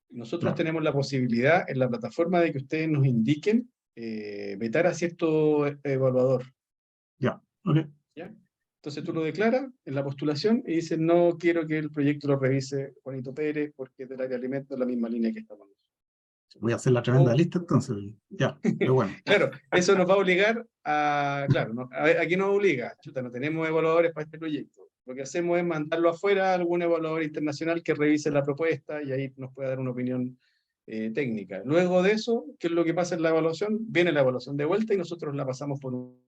Nosotros Claro. tenemos la posibilidad en la plataforma de que ustedes nos indiquen vetar a cierto evaluador. Ya, ok. ¿Ya? Entonces tú lo declaras en la postulación y dices, no quiero que el proyecto lo revise Juanito Pérez porque es del área de alimentos, la misma línea que estamos nosotros. Voy a hacer la tremenda O, lista entonces. Ya, pero bueno. claro, eso nos va a obligar a, claro, aquí nos obliga, chuta, no tenemos evaluadores para este proyecto. Lo que hacemos es mandarlo afuera a algún evaluador internacional que revise la propuesta y ahí nos puede dar una opinión técnica. Luego de eso, ¿qué es lo que pasa en la evaluación? Viene la evaluación de vuelta y nosotros la pasamos por un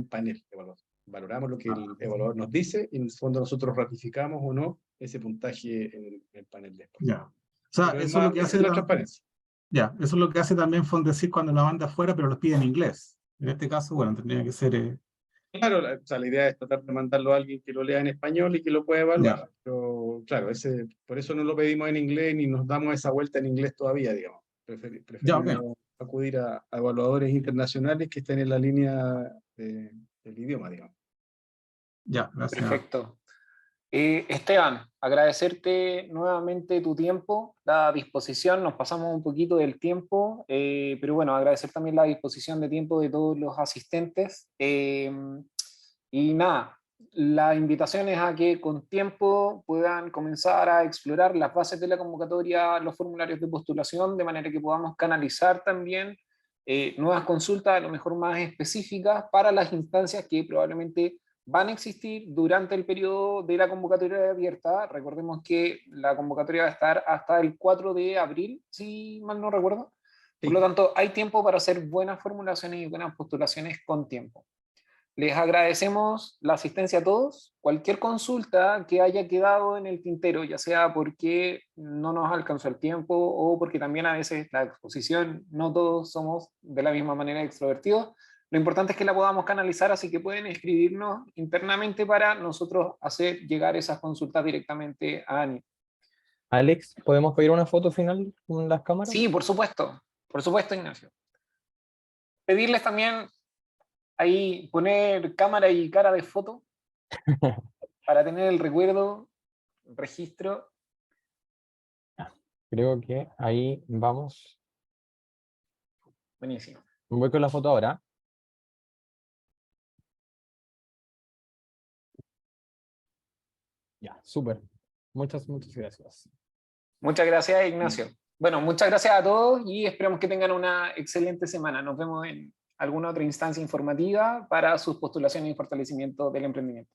panel de evaluación. Valoramos lo que el evaluador nos dice y en el fondo nosotros ratificamos o no ese puntaje en el panel después. Ya. O sea, Pero eso es lo que hace la transparencia. Ya, eso es lo que hace también Fondecir cuando la manda afuera, pero los pide en inglés. En este caso, bueno, tendría que ser... Claro, o sea, la idea es tratar de mandarlo a alguien que lo lea en español y que lo pueda evaluar. Ya. Pero claro, por eso no lo pedimos en inglés ni nos damos esa vuelta en inglés todavía, digamos. Ya, ok. Preferimos acudir a evaluadores internacionales que estén en la línea del idioma, digamos. Ya, gracias. Perfecto. Esteban, agradecerte nuevamente tu tiempo, la disposición, nos pasamos un poquito del tiempo, pero bueno, agradecer también la disposición de tiempo de todos los asistentes. Y nada, la invitación es a que con tiempo puedan comenzar a explorar las bases de la convocatoria, los formularios de postulación, de manera que podamos canalizar también nuevas consultas, a lo mejor más específicas, para las instancias que probablemente van a existir durante el periodo de la convocatoria abierta. Recordemos que la convocatoria va a estar hasta el 4 de abril, si mal no recuerdo. Por lo tanto, hay tiempo para hacer buenas formulaciones y buenas postulaciones con tiempo. Les agradecemos la asistencia a todos. Cualquier consulta que haya quedado en el tintero, ya sea porque no nos alcanzó el tiempo o porque también a veces la exposición, no todos somos de la misma manera extrovertidos, lo importante es que la podamos canalizar, así que pueden escribirnos internamente para nosotros hacer llegar esas consultas directamente a Ani. Alex, ¿podemos pedir una foto final con las cámaras? Sí, por supuesto, Ignacio. Pedirles también ahí poner cámara y cara de foto para tener el recuerdo, el registro. Creo que ahí vamos. Buenísimo. Voy con la foto ahora. Ya, súper. Muchas gracias. Muchas gracias, Ignacio. Bueno, muchas gracias a todos y esperamos que tengan una excelente semana. Nos vemos en alguna otra instancia informativa para sus postulaciones y fortalecimiento del emprendimiento.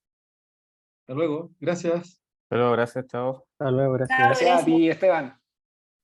Hasta luego. Gracias. Pero gracias, chao. Hasta luego, gracias. Gracias a ti, Esteban.